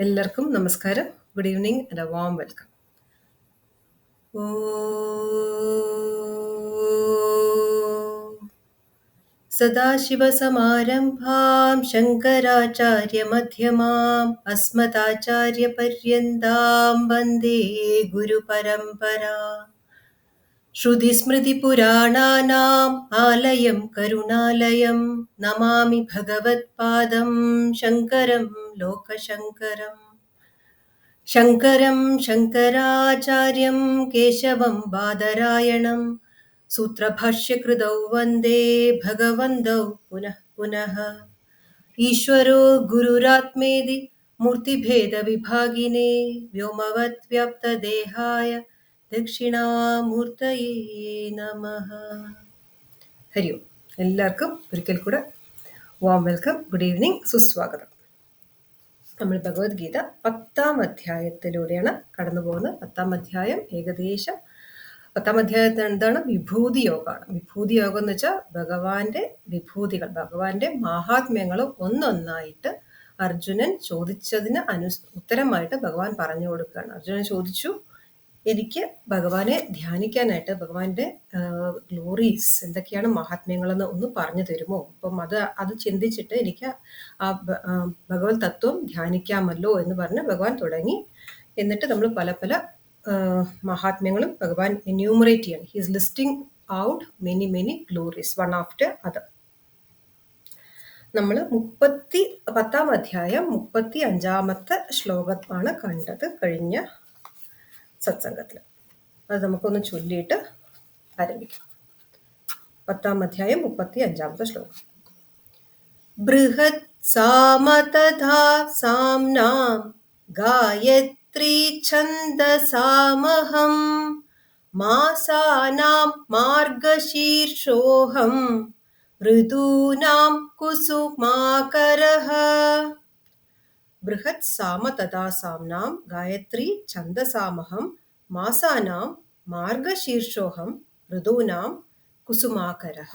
എല്ലാവർക്കും നമസ്കാരം. Good evening and a warm welcome. സദാശിവസമാരംഭാം ശങ്കരാചാര്യമധ്യമാം അസ്മദാചാര്യപര്യന്താം വന്ദേ ഗുരുപരമ്പരാം. ശ്രുതിസ്മൃതിപുരാണാനാം ആലയം കരുണാലയം നമാമി ഭഗവത്പാദം ശങ്കരം ലോകശങ്കരം. ശങ്കരം ശങ്കരാചാര്യം കേശവം ബാദരായണം സൂത്രഭാഷ്യകൃതൗ വന്ദേ ഭഗവന്തൗ പുനഃ പുനഃ. ഈശ്വരോ ഗുരുരാത്മേതി മൂർത്തിഭേദവിഭാഗിനേ വ്യോമവത് വ്യാപ്തദേഹായ ദക്ഷിണാമൂർത്തയേ നമഃ. ഹരി ഓം. എല്ലാവർക്കും ഒരിക്കൽ കൂടെ വാം വെൽക്കം, ഗുഡ് ഈവനിങ്, സുസ്വാഗതം. നമ്മൾ ഭഗവത്ഗീത 10-ാം അധ്യായത്തിലൂടെയാണ് കടന്നു പോകുന്നത്. 10-ാം അധ്യായം ഏകദേശം 10-ാം അധ്യായത്തിൽ എന്താണ്? വിഭൂതി യോഗമാണ്. വിഭൂതി യോഗം എന്ന് വെച്ചാൽ ഭഗവാന്റെ വിഭൂതികൾ, ഭഗവാന്റെ മാഹാത്മ്യങ്ങളും ഒന്നൊന്നായിട്ട് അർജുനൻ ചോദിച്ചതിന് ഉത്തരമായിട്ട് ഭഗവാൻ പറഞ്ഞു കൊടുക്കുകയാണ്. അർജുനൻ ചോദിച്ചു, എനിക്ക് ഭഗവാനെ ധ്യാനിക്കാനായിട്ട് ഭഗവാന്റെ ഗ്ലോറീസ് എന്തൊക്കെയാണ്, മഹാത്മ്യങ്ങളെന്ന് ഒന്ന് പറഞ്ഞു തരുമോ? അപ്പം അത് ചിന്തിച്ചിട്ട് എനിക്ക് ആ ഭഗവത് തത്വം ധ്യാനിക്കാമല്ലോ എന്ന് പറഞ്ഞ് ഭഗവാൻ തുടങ്ങി. എന്നിട്ട് നമ്മൾ പല പല മഹാത്മ്യങ്ങളും ഭഗവാൻ എന്യൂമറേറ്റ് ചെയ്യണം. He is listing out many many Glory's one after other. നമ്മൾ 10-ാം അധ്യായം 35-ാമത്തെ ശ്ലോകമാണ് കണ്ടത് കഴിഞ്ഞ സത്സംഗത്തിൽ. അത് നമുക്കൊന്ന് ചൊല്ലിയിട്ട് ആരംഭിക്കാം. 10-ാം അധ്യായം 35-ാമത്തെ ശ്ലോകം. ബൃഹത് സാമ തഥാ സാംനാം ഗായത്രീ ഛന്ദസാമഹം മാസാനാം മാർഗശീർഷോഹം ഋതൂനാം കുസുമാകരഃ. ബൃഹത് സാമ തഥാ സാംനാം ഗായത്രി ഛന്ദസാമഹം മാസാനാം മാർഗശീർഷോഹം ഋതൂനാം കുസുമാകരഃ.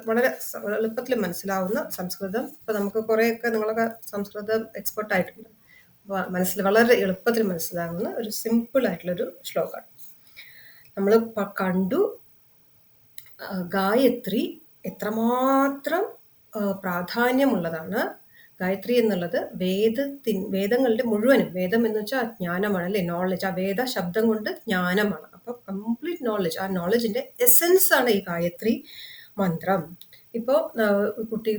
വളരെ എളുപ്പത്തിൽ മനസ്സിലാവുന്ന സംസ്കൃതം. ഇപ്പൊ നമുക്ക് കുറേയൊക്കെ നിങ്ങളൊക്കെ സംസ്കൃതം എക്സ്പെർട്ട് ആയിട്ടുണ്ട്. വളരെ എളുപ്പത്തിൽ മനസ്സിലാകുന്ന ഒരു സിമ്പിൾ ആയിട്ടുള്ളൊരു ശ്ലോകമാണ്. നമ്മൾ കണ്ടു ഗായത്രി എത്രമാത്രം പ്രാധാന്യമുള്ളതാണ്. ഗായത്രി എന്നുള്ളത് വേദങ്ങളുടെ മുഴുവനും, വേദം എന്ന് വെച്ചാൽ ജ്ഞാനമാണ് അല്ലേ, നോളജ്. ആ വേദ ശബ്ദം കൊണ്ട് ജ്ഞാനമാണ്. അപ്പൊ കംപ്ലീറ്റ് നോളജ്, ആ നോളജിന്റെ എസെൻസ് ആണ് ഈ ഗായത്രി മന്ത്രം. ഇപ്പോൾ കുട്ടി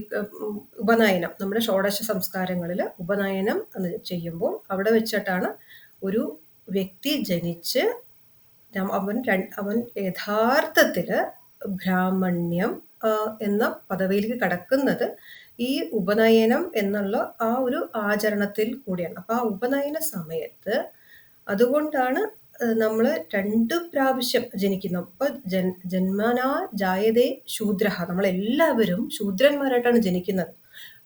ഉപനയനം, നമ്മുടെ ഷോഡശ സംസ്കാരങ്ങളിൽ ഉപനയനം ചെയ്യുമ്പോൾ അവിടെ വെച്ചിട്ടാണ് ഒരു വ്യക്തി ജനിച്ച് അവൻ യഥാർത്ഥത്തില് ബ്രാഹ്മണ്യം എന്ന പദവിയിലേക്ക് കടക്കുന്നത് ഈ ഉപനയനം എന്നുള്ള ആ ഒരു ആചരണത്തിൽ കൂടിയാണ്. അപ്പൊ ആ ഉപനയന സമയത്ത് അതുകൊണ്ടാണ് നമ്മൾ 2 പ്രാവശ്യം ജനിക്കുന്നു. അപ്പൊ ജന്മനാ ജായതേ ശൂദ്രഃ, നമ്മളെല്ലാവരും ശൂദ്രന്മാരായിട്ടാണ് ജനിക്കുന്നത്.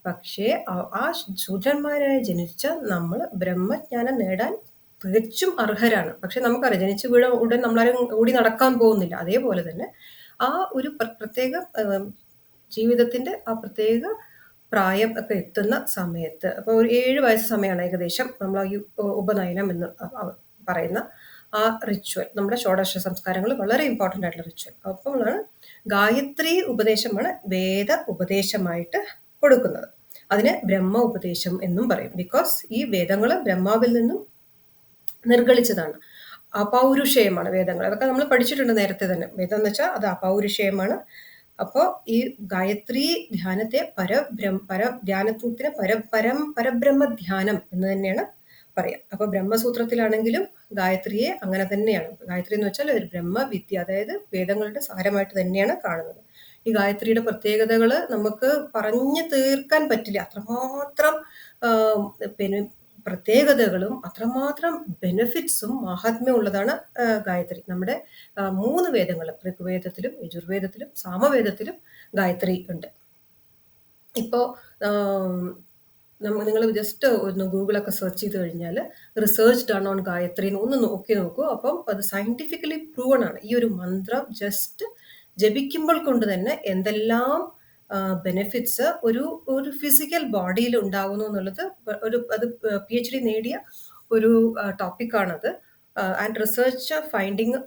പക്ഷേ ആ ശൂദ്രന്മാരായി ജനിച്ച നമ്മൾ ബ്രഹ്മജ്ഞാനം നേടാൻ തികച്ചും അർഹരാണ്. പക്ഷെ നമുക്കറിയാം, ജനിച്ചു വീഴ ഉടൻ നമ്മളാരും ഓടി നടക്കാൻ പോകുന്നില്ല. അതേപോലെ തന്നെ ആ ഒരു പ്രത്യേക ജീവിതത്തിന്റെ ആ പ്രത്യേക പ്രായം ഒക്കെ എത്തുന്ന സമയത്ത്, അപ്പോൾ ഒരു 7 വയസ്സ് സമയമാണ് ഏകദേശം നമ്മൾ ഈ ഉപനയനം എന്ന് പറയുന്ന ആ റിച്വൽ. നമ്മുടെ ഷോഡശ സംസ്കാരങ്ങൾ വളരെ ഇമ്പോർട്ടൻ്റ് ആയിട്ടുള്ള റിച്വൽ. അപ്പോഴാണ് ഗായത്രി ഉപദേശമാണ് വേദ ഉപദേശമായിട്ട് കൊടുക്കുന്നത്. അതിന് ബ്രഹ്മ ഉപദേശം എന്നും പറയും. ബിക്കോസ് ഈ വേദങ്ങൾ ബ്രഹ്മാവിൽ നിന്നും നിർഗളിച്ചതാണ്. അപൗരുഷേയമാണ് വേദങ്ങൾ. അതൊക്കെ നമ്മൾ പഠിച്ചിട്ടുണ്ട് നേരത്തെ തന്നെ. വേദം എന്ന് വെച്ചാൽ അത് അപൗരുഷേയമാണ്. അപ്പോൾ ഈ ഗായത്രി ധ്യാനത്തെ പരബ്രഹ്മ ധ്യാനം എന്ന് തന്നെയാണ് പറയാം. അപ്പൊ ബ്രഹ്മസൂത്രത്തിലാണെങ്കിലും ഗായത്രിയെ അങ്ങനെ തന്നെയാണ്. ഗായത്രി എന്ന് വെച്ചാൽ ഒരു ബ്രഹ്മവിദ്യ, അതായത് വേദങ്ങളുടെ സാരമായിട്ട് തന്നെയാണ് കാണുന്നത്. ഈ ഗായത്രിയുടെ പ്രത്യേകതകൾ നമുക്ക് പറഞ്ഞു തീർക്കാൻ പറ്റില്ല. അത്രമാത്രം പ്രത്യേകതകളും അത്രമാത്രം ബെനിഫിറ്റ്സും മഹാത്മ്യം ഉള്ളതാണ് ഗായത്രി. നമ്മുടെ 3 വേദങ്ങളും, ഋഗ്വേദത്തിലും യജുർവേദത്തിലും സാമവേദത്തിലും ഗായത്രി ഉണ്ട്. ഇപ്പോൾ നിങ്ങൾ ജസ്റ്റ് ഒന്ന് ഗൂഗിളൊക്കെ സെർച്ച് ചെയ്ത് കഴിഞ്ഞാൽ റിസർച്ച് ഡൺ ഓൺ ഗായത്രി ഒന്ന് നോക്കി നോക്കൂ. അപ്പം അത് സയന്റിഫിക്കലി പ്രൂവൺ ആണ്. ഈ ഒരു മന്ത്രം ജസ്റ്റ് ജപിക്കുമ്പോൾ കൊണ്ട് തന്നെ എന്തെല്ലാം ബെനിഫിറ്റ്സ് ഒരു ഒരു ഫിസിക്കൽ ബോഡിയിൽ ഉണ്ടാകുന്നു എന്നുള്ളത് അത് PhD നേടിയ ഒരു ടോപ്പിക്കാണത്. ആൻഡ് റിസർച്ച് ഫൈൻഡിങ്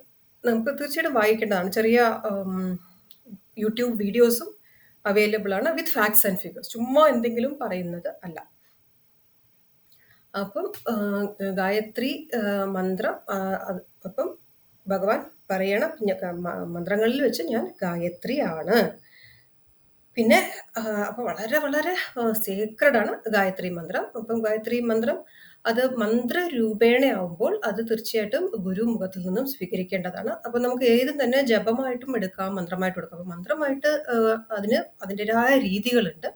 നമുക്ക് തീർച്ചയായിട്ടും വായിക്കേണ്ടതാണ്. ചെറിയ യൂട്യൂബ് വീഡിയോസും അവൈലബിൾ ആണ് വിത്ത് ഫാക്ട്സ് ആൻഡ് ഫിഗേഴ്സ്. ചുമ്മാ എന്തെങ്കിലും പറയുന്നത് അല്ല. അപ്പം ഗായത്രി മന്ത്രം അപ്പം ഭഗവാൻ പറയണം മന്ത്രങ്ങളിൽ വെച്ച് ഞാൻ ഗായത്രി ആണ്. പിന്നെ അപ്പൊ വളരെ വളരെ സേക്രഡ് ആണ് ഗായത്രി മന്ത്രം. അപ്പം ഗായത്രി മന്ത്രം അത് മന്ത്രരൂപേണയാവുമ്പോൾ അത് തീർച്ചയായിട്ടും ഗുരുമുഖത്തിൽ നിന്നും സ്വീകരിക്കേണ്ടതാണ്. അപ്പൊ നമുക്ക് ഏതും തന്നെ ജപമായിട്ടും എടുക്കാം, മന്ത്രമായിട്ടും എടുക്കാം. അപ്പൊ മന്ത്രമായിട്ട് അതിന് അതിൻ്റെതായ രീതികളുണ്ട്.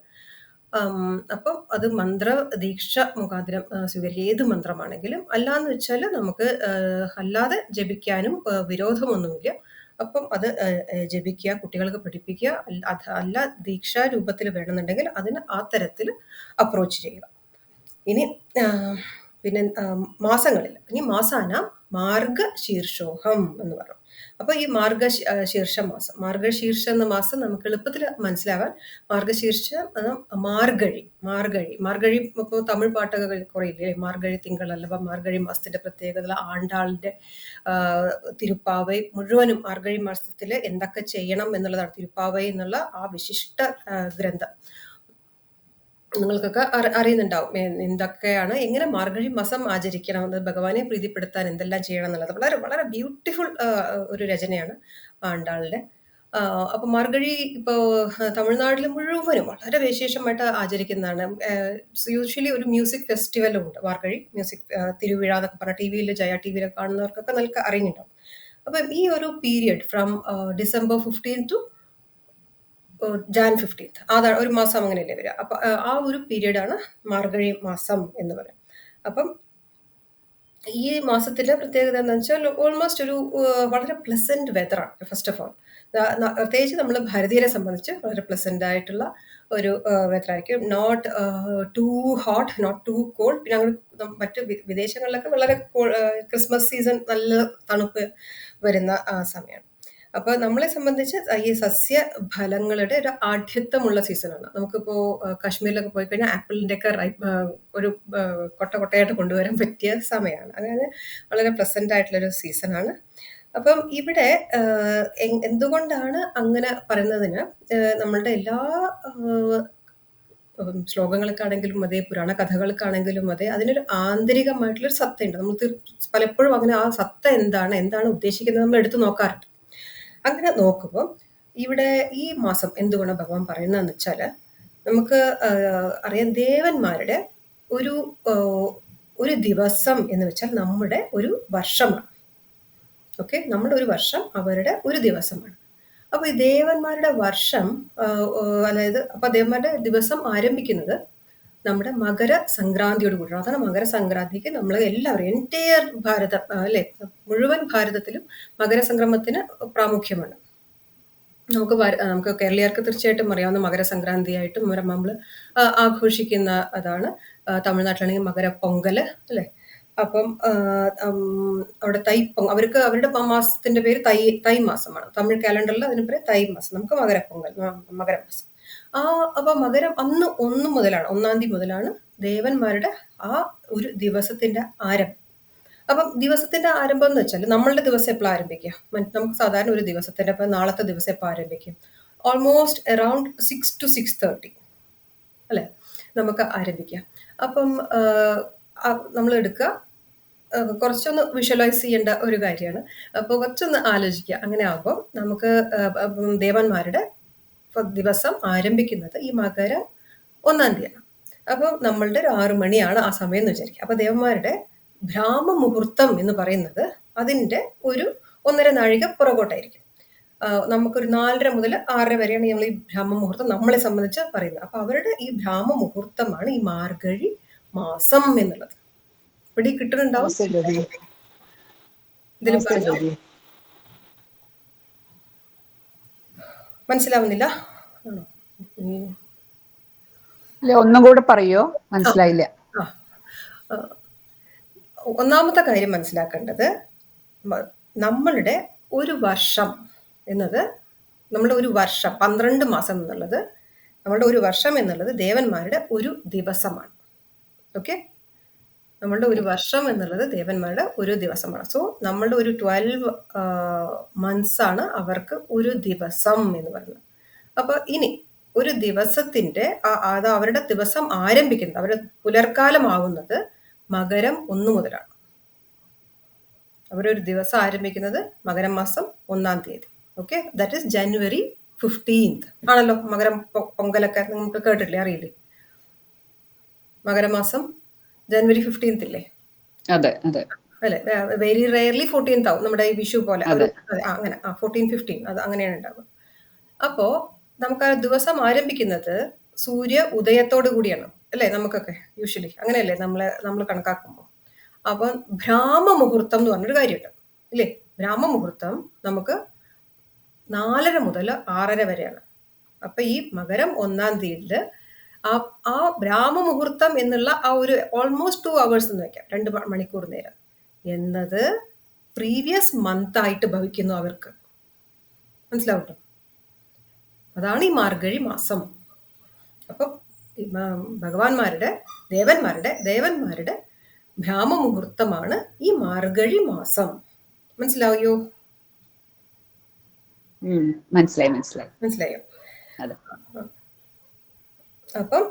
അപ്പം അത് മന്ത്ര ദീക്ഷ മുഖാന്തരം സ്വീകരിക്കുക, ഏത് മന്ത്രമാണെങ്കിലും. അല്ലാന്ന് വെച്ചാൽ നമുക്ക് അല്ലാതെ ജപിക്കാനും വിരോധമൊന്നുമില്ല. അപ്പം അത് ജപിക്കുക, കുട്ടികൾക്ക് പഠിപ്പിക്കുക. അല്ല ദീക്ഷാ രൂപത്തിൽ വേണമെന്നുണ്ടെങ്കിൽ അതിന് ആ തരത്തിൽ അപ്രോച്ച് ചെയ്യുക. ഇനി പിന്നെ മാസങ്ങളിൽ ഇനി മാസാന മാർഗശീർഷോഹം എന്ന് പറഞ്ഞു. അപ്പൊ ഈ മാർഗശീർഷ മാസം, മാർഗശീർഷ എന്ന മാസം നമുക്ക് എളുപ്പത്തിൽ മനസ്സിലാവാൻ മാർഗശീർഷ മാർഗഴി, മാർഗഴി, മാർഗഴി. ഇപ്പോൾ തമിഴ് പാട്ടൊക്കെ കുറേ ഇല്ലേ, മാർഗഴി തിങ്കൾ അല്ലവ മാർഗഴി മാസത്തിന്റെ പ്രത്യേകത, ആണ്ടാളിന്റെ തിരുപ്പാവൈ മുഴുവനും മാർഗഴി മാസത്തിൽ എന്തൊക്കെ ചെയ്യണം എന്നുള്ളതാണ്. തിരുപ്പാവൈ എന്നുള്ള ആ വിശിഷ്ട ഗ്രന്ഥം നിങ്ങൾക്കൊക്കെ അറിയുന്നുണ്ടാവും എന്തൊക്കെയാണ്, എങ്ങനെ മാർഗഴി മാസം ആചരിക്കണം, അത് ഭഗവാനെ പ്രീതിപ്പെടുത്താൻ എന്തെല്ലാം ചെയ്യണം എന്നുള്ളത്. വളരെ വളരെ ബ്യൂട്ടിഫുൾ ഒരു രചനയാണ് ആണ്ടാളുടെ. അപ്പൊ മാർഗഴി ഇപ്പോ തമിഴ്നാട്ടിൽ മുഴുവനും വളരെ വിശേഷമായിട്ട് ആചരിക്കുന്നതാണ്. യൂഷ്വലി ഒരു മ്യൂസിക് ഫെസ്റ്റിവലും ഉണ്ട് മാർഗഴി മ്യൂസിക് തിരുവിഴ എന്നൊക്കെ പറഞ്ഞ TV ജയ TV കാണുന്നവർക്കൊക്കെ നല്ല അറിയുന്നുണ്ടാവും. അപ്പം ഈ ഒരു period from December 15 to Jan 15th, അതാണ് ഒരു മാസം അങ്ങനെയല്ലേ വരിക. അപ്പൊ ആ ഒരു പീരീഡാണ് മാർഗഴി മാസം എന്ന് പറയുന്നത്. അപ്പം ഈ മാസത്തിന്റെ പ്രത്യേകത എന്താ വെച്ചാൽ ഓൾമോസ്റ്റ് ഒരു വളരെ പ്ലസന്റ് വെതറാണ്. ഫസ്റ്റ് ഓഫ് ഓൾ പ്രത്യേകിച്ച് നമ്മൾ ഭാരതീയരെ സംബന്ധിച്ച് വളരെ പ്ലസന്റ് ആയിട്ടുള്ള ഒരു വെതറായിരിക്കും. Not too hot, not too cold. പിന്നെ അങ്ങനെ മറ്റ് വിദേശങ്ങളിലൊക്കെ വളരെ ക്രിസ്മസ് സീസൺ നല്ല തണുപ്പ് വരുന്ന സമയമാണ്. അപ്പൊ നമ്മളെ സംബന്ധിച്ച് ഈ സസ്യഫലങ്ങളുടെ ഒരു ആഢ്യത്വമുള്ള സീസണാണ്. നമുക്കിപ്പോ കാശ്മീരിലൊക്കെ പോയി കഴിഞ്ഞാൽ ആപ്പിളിന്റെ ഒക്കെ ഒരു കൊട്ട കൊട്ടയായിട്ട് കൊണ്ടുവരാൻ പറ്റിയ സമയമാണ്. അങ്ങനെ വളരെ പ്ലസന്റ് ആയിട്ടുള്ളൊരു സീസണാണ്. അപ്പം ഇവിടെ എന്തുകൊണ്ടാണ് അങ്ങനെ പറയുന്നതിന് നമ്മളുടെ എല്ലാ ശ്ലോകങ്ങൾക്കാണെങ്കിലും അതെ, പുരാണ കഥകൾക്കാണെങ്കിലും അതെ, അതിനൊരു ആന്തരികമായിട്ടുള്ളൊരു സത്തയുണ്ട്. നമ്മൾ പലപ്പോഴും അങ്ങനെ ആ സത്ത എന്താണ് ഉദ്ദേശിക്കുന്നത് നമ്മൾ എടുത്തു നോക്കാറുണ്ട്. അങ്ങനെ നോക്കുമ്പോൾ ഇവിടെ ഈ മാസം എന്തുകൊണ്ട് ഭഗവാൻ പറയുന്നതെന്ന് വെച്ചാൽ നമുക്ക് അറിയാം, ദേവന്മാരുടെ ഒരു ഒരു ദിവസം എന്ന് വെച്ചാൽ നമ്മുടെ ഒരു വർഷമാണ്. ഓക്കെ, നമ്മുടെ ഒരു വർഷം അവരുടെ ഒരു ദിവസമാണ്. അപ്പൊ ഈ ദേവന്മാരുടെ വർഷം അതായത് അപ്പൊ ദേവന്മാരുടെ ദിവസം ആരംഭിക്കുന്നത് നമ്മുടെ മകര സംക്രാന്തിയോട് കൂടിയാണ്. അതാണ് മകരസംക്രാന്തിക്ക് നമ്മൾ എല്ലാവരും എൻറ്റയർ ഭാരതം അല്ലെ, മുഴുവൻ ഭാരതത്തിലും മകരസംക്രമത്തിന് പ്രാമുഖ്യമാണ്. നമുക്ക് കേരളീയർക്ക് തീർച്ചയായിട്ടും അറിയാവുന്ന മകരസംക്രാന്തിയായിട്ടും നമ്മൾ ആഘോഷിക്കുന്ന അതാണ്. തമിഴ്നാട്ടിലാണെങ്കിൽ മകരപ്പൊങ്കൽ അല്ലെ. അപ്പം അവിടെ അവർക്ക് അവരുടെ മാസത്തിന്റെ പേര് തൈ മാസമാണ്. തമിഴ് കാലണ്ടറിൽ അതിന് പേര് തൈ മാസം, നമുക്ക് മകരപ്പൊങ്കൽ, മകരമാസം. അപ്പൊ മകരം അന്ന് 1 മുതലാണ്, 1-ാം തീയതി മുതലാണ് ദേവന്മാരുടെ ആ ഒരു ദിവസത്തിന്റെ ആരംഭം. അപ്പം ദിവസത്തിന്റെ ആരംഭം എന്ന് വെച്ചാൽ നമ്മളുടെ ദിവസം എപ്പോഴും ആരംഭിക്കുക, നമുക്ക് സാധാരണ ഒരു ദിവസത്തിന്റെ ഇപ്പൊ നാളത്തെ ദിവസം എപ്പോൾ ആരംഭിക്കും, ഓൾമോസ്റ്റ് അറൌണ്ട് 6 to 6:30 അല്ലെ നമുക്ക് ആരംഭിക്കാം. അപ്പം നമ്മൾ എടുക്കുക, കുറച്ചൊന്ന് വിഷ്വലൈസ് ചെയ്യേണ്ട ഒരു കാര്യമാണ്. അപ്പോൾ കുറച്ചൊന്ന് ആലോചിക്കുക. അങ്ങനെ ആകുമ്പോൾ നമുക്ക് ദേവന്മാരുടെ ദിവസം ആരംഭിക്കുന്നത് ഈ മകരം 1-ാം തീയതിയാണ്. അപ്പം നമ്മളുടെ ഒരു 6 മണിയാണ് ആ സമയം എന്ന് വിചാരിക്കുക. അപ്പൊ ദേവന്മാരുടെ ബ്രാഹ്മ മുഹൂർത്തം എന്ന് പറയുന്നത് അതിന്റെ ഒരു 1.5 നാഴിക പുറകോട്ടായിരിക്കും. നമുക്കൊരു 4:30 മുതൽ 6:30 വരെയാണ് നമ്മൾ ഈ ബ്രാഹ്മ മുഹൂർത്തം നമ്മളെ സംബന്ധിച്ച് പറയുന്നത്. അപ്പൊ അവരുടെ ഈ ബ്രാഹ്മ മുഹൂർത്തമാണ് ഈ മാർഗഴി മാസം എന്നുള്ളത്. ഇവിടെ കിട്ടുന്നുണ്ടാവും ഇതിലും മനസ്സിലാവുന്നില്ല? ഒന്നും കൂടെ പറയോ, മനസ്സിലായില്ല. ഒന്നാമത്തെ കാര്യം മനസ്സിലാക്കേണ്ടത്, നമ്മളുടെ ഒരു വർഷം എന്നത്, നമ്മുടെ ഒരു വർഷം 12 മാസം എന്നുള്ളത് നമ്മളുടെ ഒരു വർഷം എന്നുള്ളത് ദേവന്മാരുടെ ഒരു ദിവസമാണ്. ഓക്കെ, നമ്മളുടെ ഒരു വർഷം എന്നുള്ളത് ദേവന്മാരുടെ ഒരു ദിവസമാണ്. സോ നമ്മളുടെ ഒരു 12 മന്ത്സ് ആണ് അവർക്ക് ഒരു ദിവസം എന്ന് പറയുന്നത്. അപ്പൊ ഇനി ഒരു ദിവസത്തിന്റെ അത് അവരുടെ ദിവസം ആരംഭിക്കുന്നത്, അവരുടെ പുലർക്കാലമാവുന്നത് മകരം 1 മുതലാണ്. അവരൊരു ദിവസം ആരംഭിക്കുന്നത് മകരം മാസം 1-ാം തീയതി. Okay, that is January 15th ആണല്ലോ. മകരം പൊങ്കലൊക്കെ നമുക്ക് കേട്ടിട്ടില്ലേ, അറിയില്ലേ? മകരമാസം ജനുവരി 15th ഇല്ലേ? അതെ അതെ അല്ലെ, വെരി റെയർലി 14th ആവും, നമ്മുടെ ഈ വിഷു പോലെ. അങ്ങനെ 14-15 അത് അങ്ങനെയാണ് ഉണ്ടാവുക. അപ്പോ നമുക്ക് ആ ദിവസം ആരംഭിക്കുന്നത് സൂര്യ ഉദയത്തോടു കൂടിയാണ് അല്ലേ? നമുക്കൊക്കെ യൂഷ്വലി അങ്ങനെയല്ലേ നമ്മൾ കണക്കാക്കുമ്പോൾ. അപ്പം ബ്രാഹ്മ മുഹൂർത്തം എന്ന് പറഞ്ഞൊരു കാര്യമുണ്ട് ഇല്ലേ? ബ്രാഹ്മ മുഹൂർത്തം നമുക്ക് 4:30 മുതൽ 6:30 വരെയാണ്. അപ്പൊ ഈ മകരം 1-ാം തീയതിയില് ആ ബ്രാഹ്മ മുഹൂർത്തം എന്നുള്ള ആ ഒരു ഓൾമോസ്റ്റ് 2 hours എന്ന് വെക്കാം, 2 മണിക്കൂർ നേരം എന്നത് പ്രീവിയസ് മന്ത് ആയിട്ട് ഭവിക്കുന്നു അവർക്ക്. മനസ്സിലാവട്ടോ? അതാണ് ഈ മാർഗഴി മാസം. അപ്പൊ ഭഗവാന്മാരുടെ ദേവന്മാരുടെ ബ്രാഹ്മ മുഹൂർത്തമാണ് ഈ മാർഗഴി മാസം. മനസ്സിലായോ? മനസ്സിലായോ? അപ്പം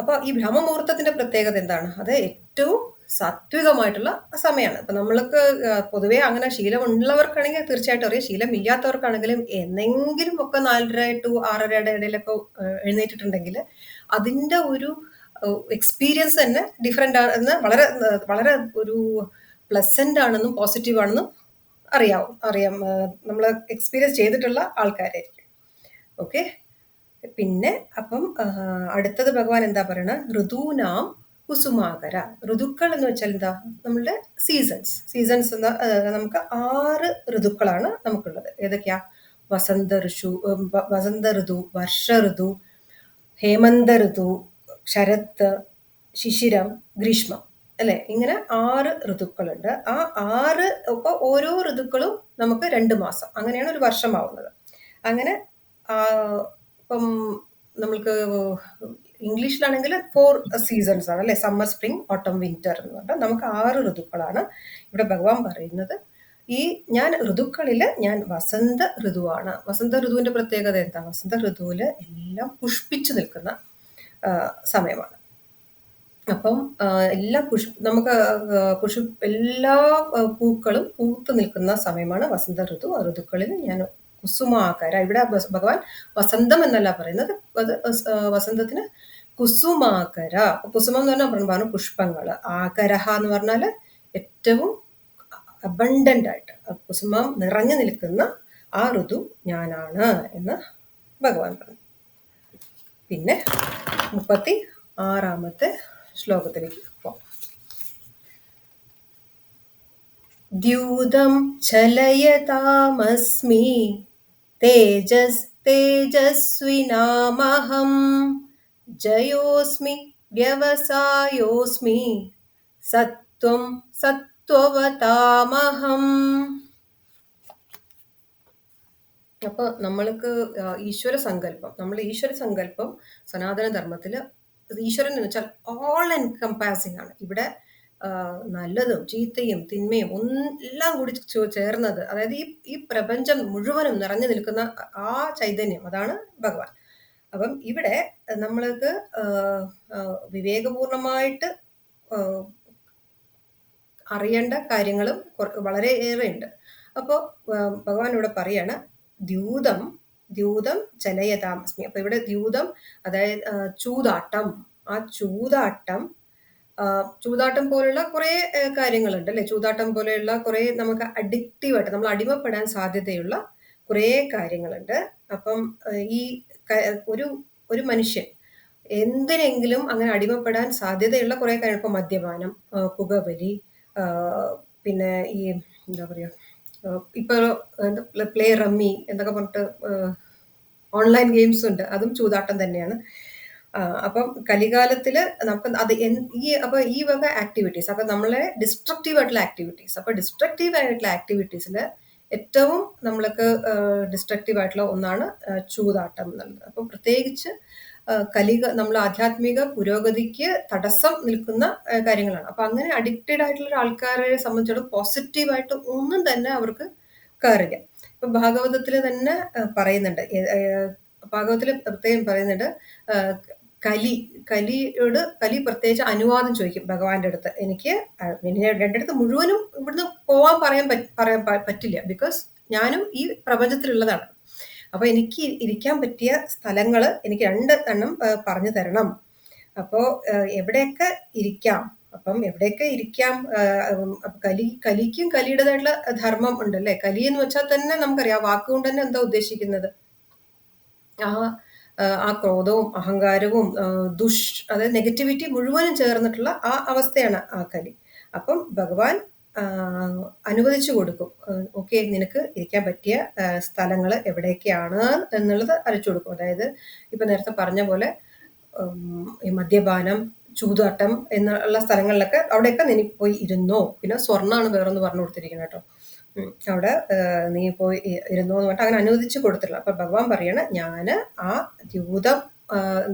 അപ്പൊ ഈ ബ്രഹ്മമുഹൂർത്തത്തിന്റെ പ്രത്യേകത എന്താണ്? അത് ഏറ്റവും സാത്വികമായിട്ടുള്ള സമയമാണ്. അപ്പൊ നമ്മൾക്ക് പൊതുവെ അങ്ങനെ ശീലമുള്ളവർക്കാണെങ്കിൽ തീർച്ചയായിട്ടും അറിയാം. ശീലമില്ലാത്തവർക്കാണെങ്കിലും എന്നെങ്കിലും ഒക്കെ 4:30 to 6:30 ഇടയിലൊക്കെ എഴുന്നേറ്റിട്ടുണ്ടെങ്കിൽ അതിന്റെ ഒരു എക്സ്പീരിയൻസ് തന്നെ ഡിഫറെന്റ് ആണെന്ന്, വളരെ വളരെ ഒരു പ്ലസന്റ് ആണെന്നും പോസിറ്റീവ് ആണെന്നും അറിയാം നമ്മൾ എക്സ്പീരിയൻസ് ചെയ്തിട്ടുള്ള ആൾക്കാരായിരിക്കും. ഓക്കെ, പിന്നെ അപ്പം അടുത്തത് ഭഗവാൻ എന്താ പറയണ? ഋതൂനാം കുസുമാകര. ഋതുക്കൾ എന്ന് വെച്ചാൽ എന്താ? നമ്മളുടെ സീസൺസ് നമുക്ക് 6 ഋതുക്കളാണ് നമുക്കുള്ളത്. ഏതൊക്കെയാ? വസന്ത ഋതു, വർഷ ഋതു, ഹേമന്ത ഋതു, ശരത്ത്, ശിശിരം, ഗ്രീഷ്മം അല്ലെ? ഇങ്ങനെ 6 ഋതുക്കളുണ്ട്. ആ 6 ഇപ്പൊ ഓരോ ഋതുക്കളും നമുക്ക് 2 മാസം, അങ്ങനെയാണ് ഒരു വർഷമാവുന്നത്. അങ്ങനെ ഇപ്പം നമ്മൾക്ക് ഇംഗ്ലീഷിലാണെങ്കിൽ 4 സീസൺസ് ആണ് അല്ലെ? സമ്മർ, സ്പ്രിംഗ്, ഓട്ടം, വിന്റർ എന്ന് പറഞ്ഞാൽ നമുക്ക് 6 ഋതുക്കളാണ് ഇവിടെ ഭഗവാൻ പറയുന്നത്. ഞാൻ ഋതുക്കളില് ഞാൻ വസന്ത ഋതുവാണ്. വസന്ത ഋതുവിന്റെ പ്രത്യേകത എന്താ? വസന്ത ഋതുവില് എല്ലാം പുഷ്പിച്ചു നിൽക്കുന്ന സമയമാണ്. അപ്പം നമുക്ക് എല്ലാ പൂക്കളും പൂത്ത് നിൽക്കുന്ന സമയമാണ് വസന്ത ഋതു. ആ ഋതുക്കളിൽ ഞാൻ കുസുമാകര, ഇവിടെ ഭഗവാൻ വസന്തം എന്നല്ല പറയുന്നത്, അത് വസന്തത്തിന് കുസുമാകര. കുസുമം എന്ന് പറഞ്ഞാൽ പുഷ്പങ്ങള്, ആകരഹ എന്ന് പറഞ്ഞാല് ഏറ്റവും അബണ്ടന്റ് ആയിട്ട് കുസുമം നിറഞ്ഞു നിൽക്കുന്ന ആ ഋതു ഞാനാണ് എന്ന് ഭഗവാൻ പറഞ്ഞു. പിന്നെ 36ാമത്തെ ശ്ലോകത്തിലേക്ക് പോകാം. ദ്യൂതം ചലയതാമസ്മി തേജസ്വിനാമഹം ജയോസ്മി വ്യവസായോസ്മി സത്വം സത്വവതാമഹം. അപ്പൊ നമ്മൾക്ക് ഈശ്വര സങ്കല്പം സനാതന ധർമ്മത്തില് ഈശ്വരൻ എന്ന് വെച്ചാൽ ഓൾ എൻകംപാസിംഗ് ആണ്. ഇവിടെ നല്ലതും ചീത്തയും തിന്മയും എല്ലാം കൂടി ചേർന്നത്, അതായത് ഈ പ്രപഞ്ചം മുഴുവനും നിറഞ്ഞു നിൽക്കുന്ന ആ ചൈതന്യം, അതാണ് ഭഗവാൻ. അപ്പം ഇവിടെ നമ്മൾക്ക് വിവേകപൂർണമായിട്ട് അറിയേണ്ട കാര്യങ്ങളും വളരെയേറെ ഉണ്ട്. അപ്പോൾ ഭഗവാൻ ഇവിടെ പറയാണ് ദ്യൂതം ചലയതാമസ്മി. അപ്പൊ ഇവിടെ ദ്യൂതം അതായത് ചൂതാട്ടം. ആ ചൂതാട്ടം പോലുള്ള കുറെ കാര്യങ്ങളുണ്ട് അല്ലെ? ചൂതാട്ടം പോലെയുള്ള കുറെ നമുക്ക് അഡിക്റ്റീവായിട്ട് നമ്മൾ അടിമപ്പെടാൻ സാധ്യതയുള്ള കുറെ കാര്യങ്ങളുണ്ട്. അപ്പം ഈ ഒരു മനുഷ്യൻ എന്തിനെങ്കിലും അങ്ങനെ അടിമപ്പെടാൻ സാധ്യതയുള്ള കുറെ കാര്യങ്ങൾ, ഇപ്പൊ മദ്യപാനം, പുകവലി, പിന്നെ ഈ എന്താ പറയാ, ഇപ്പൊ പ്ലേ റമ്മി എന്നൊക്കെ പറഞ്ഞിട്ട് ഓൺലൈൻ ഗെയിംസ് ഉണ്ട്, അതും ചൂതാട്ടം തന്നെയാണ്. അപ്പം കലികാലത്തില് നമുക്ക് അത് ഈ വക ആക്ടിവിറ്റീസ്, അപ്പൊ നമ്മളെ ഡിസ്ട്രക്റ്റീവ് ആയിട്ടുള്ള ആക്ടിവിറ്റീസ്, അപ്പൊ ഡിസ്ട്രക്റ്റീവ് ആയിട്ടുള്ള ആക്ടിവിറ്റീസില് ഏറ്റവും നമ്മൾക്ക് ഡിസ്ട്രക്റ്റീവ് ആയിട്ടുള്ള ഒന്നാണ് ചൂതാട്ടം എന്നുള്ളത്. അപ്പം പ്രത്യേകിച്ച് നമ്മൾ ആധ്യാത്മിക പുരോഗതിക്ക് തടസ്സം നിൽക്കുന്ന കാര്യങ്ങളാണ്. അപ്പൊ അങ്ങനെ അഡിക്റ്റഡ് ആയിട്ടുള്ള ആൾക്കാരെ സംബന്ധിച്ചിടത്തോളം പോസിറ്റീവായിട്ട് ഒന്നും തന്നെ അവർക്ക് കയറില്ല. ഇപ്പൊ ഭാഗവതത്തിൽ തന്നെ പറയുന്നുണ്ട്, ഭാഗവതത്തിൽ പ്രത്യേകം പറയുന്നുണ്ട്, ഏഹ് കലി പ്രത്യേകിച്ച് അനുവാദം ചോദിക്കും ഭഗവാന്റെ അടുത്ത്. എനിക്ക് എൻ്റെ അടുത്ത് മുഴുവനും ഇവിടുന്ന് പോവാൻ പറയാൻ പറ്റില്ല, ബിക്കോസ് ഞാനും ഈ പ്രപഞ്ചത്തിലുള്ളതാണ്. അപ്പൊ എനിക്ക് ഇരിക്കാൻ പറ്റിയ സ്ഥലങ്ങൾ എനിക്ക് 2 എണ്ണം പറഞ്ഞു തരണം. അപ്പോ എവിടെയൊക്കെ ഇരിക്കാം, അപ്പം എവിടെയൊക്കെ ഇരിക്കാം. കലിക്കും കലിയുടേതായിട്ടുള്ള ധർമ്മം ഉണ്ടല്ലേ. കലി എന്ന് വെച്ചാൽ തന്നെ നമുക്കറിയാം ആ വാക്കുകൊണ്ട് തന്നെ എന്താ ഉദ്ദേശിക്കുന്നത്. ആ ആ ക്രോധവും അഹങ്കാരവും അതായത് നെഗറ്റിവിറ്റി മുഴുവനും ചേർന്നിട്ടുള്ള ആ അവസ്ഥയാണ് ആ കലി. അപ്പം ഭഗവാൻ അനുവദിച്ചു കൊടുക്കും. ഓക്കെ, നിനക്ക് ഇരിക്കാൻ പറ്റിയ സ്ഥലങ്ങൾ എവിടെയൊക്കെയാണ് എന്നുള്ളത് അറിയിച്ചു കൊടുക്കും. അതായത് ഇപ്പൊ നേരത്തെ പറഞ്ഞ പോലെ ഈ മദ്യപാനം, ചൂതാട്ടം എന്നുള്ള സ്ഥലങ്ങളിലൊക്കെ അവിടെയൊക്കെ നീ പോയി ഇരുന്നോ. പിന്നെ സ്വർണ്ണമാണ് വേറൊന്ന് പറഞ്ഞു കൊടുത്തിരിക്കുന്നത് കേട്ടോ. അവിടെ നീ പോയി ഇരുന്നോ എന്ന് പറഞ്ഞിട്ട് അങ്ങനെ അനുവദിച്ചു കൊടുത്തിട്ടില്ല. അപ്പൊ ഭഗവാൻ പറയണ, ഞാന് ആ ജൂതം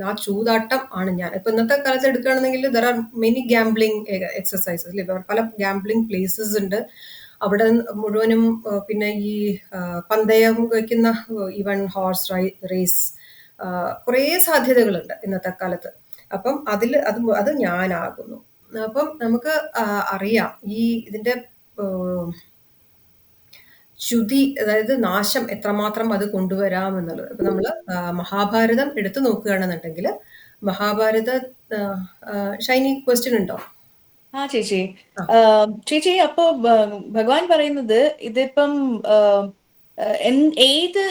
ആ ചൂതാട്ടം ആണ് ഞാൻ. ഇപ്പൊ ഇന്നത്തെ കാലത്ത് എടുക്കുകയാണെന്നെങ്കിൽ there are many gambling exercises അല്ലെ, പല ഗാംബ്ലിംഗ് പ്ലേസസ് ഉണ്ട്. അവിടെ മുഴുവനും പിന്നെ ഈ പന്തയം വയ്ക്കുന്ന ഈവൻ ഹോഴ്സ് റേസ്, കുറേ സാധ്യതകളുണ്ട് ഇന്നത്തെ കാലത്ത്. അപ്പം അത് ഞാനാകുന്നു. അപ്പം നമുക്ക് അറിയാം ഈ ഇതിന്റെ ച്യുതി, അതായത് നാശം എത്രമാത്രം അത് കൊണ്ടുവരാമെന്നുള്ളത്. ഇപ്പൊ നമ്മള് മഹാഭാരതം എടുത്തു നോക്കുകയാണെന്നുണ്ടെങ്കിൽ, മഹാഭാരത ഷൈനി ക്വസ്റ്റ്യൻ ഉണ്ടോ? ആ ചേച്ചി, ആ ചേച്ചി അപ്പൊ ഭഗവാൻ പറയുന്നത് ഇതിപ്പം ഏത്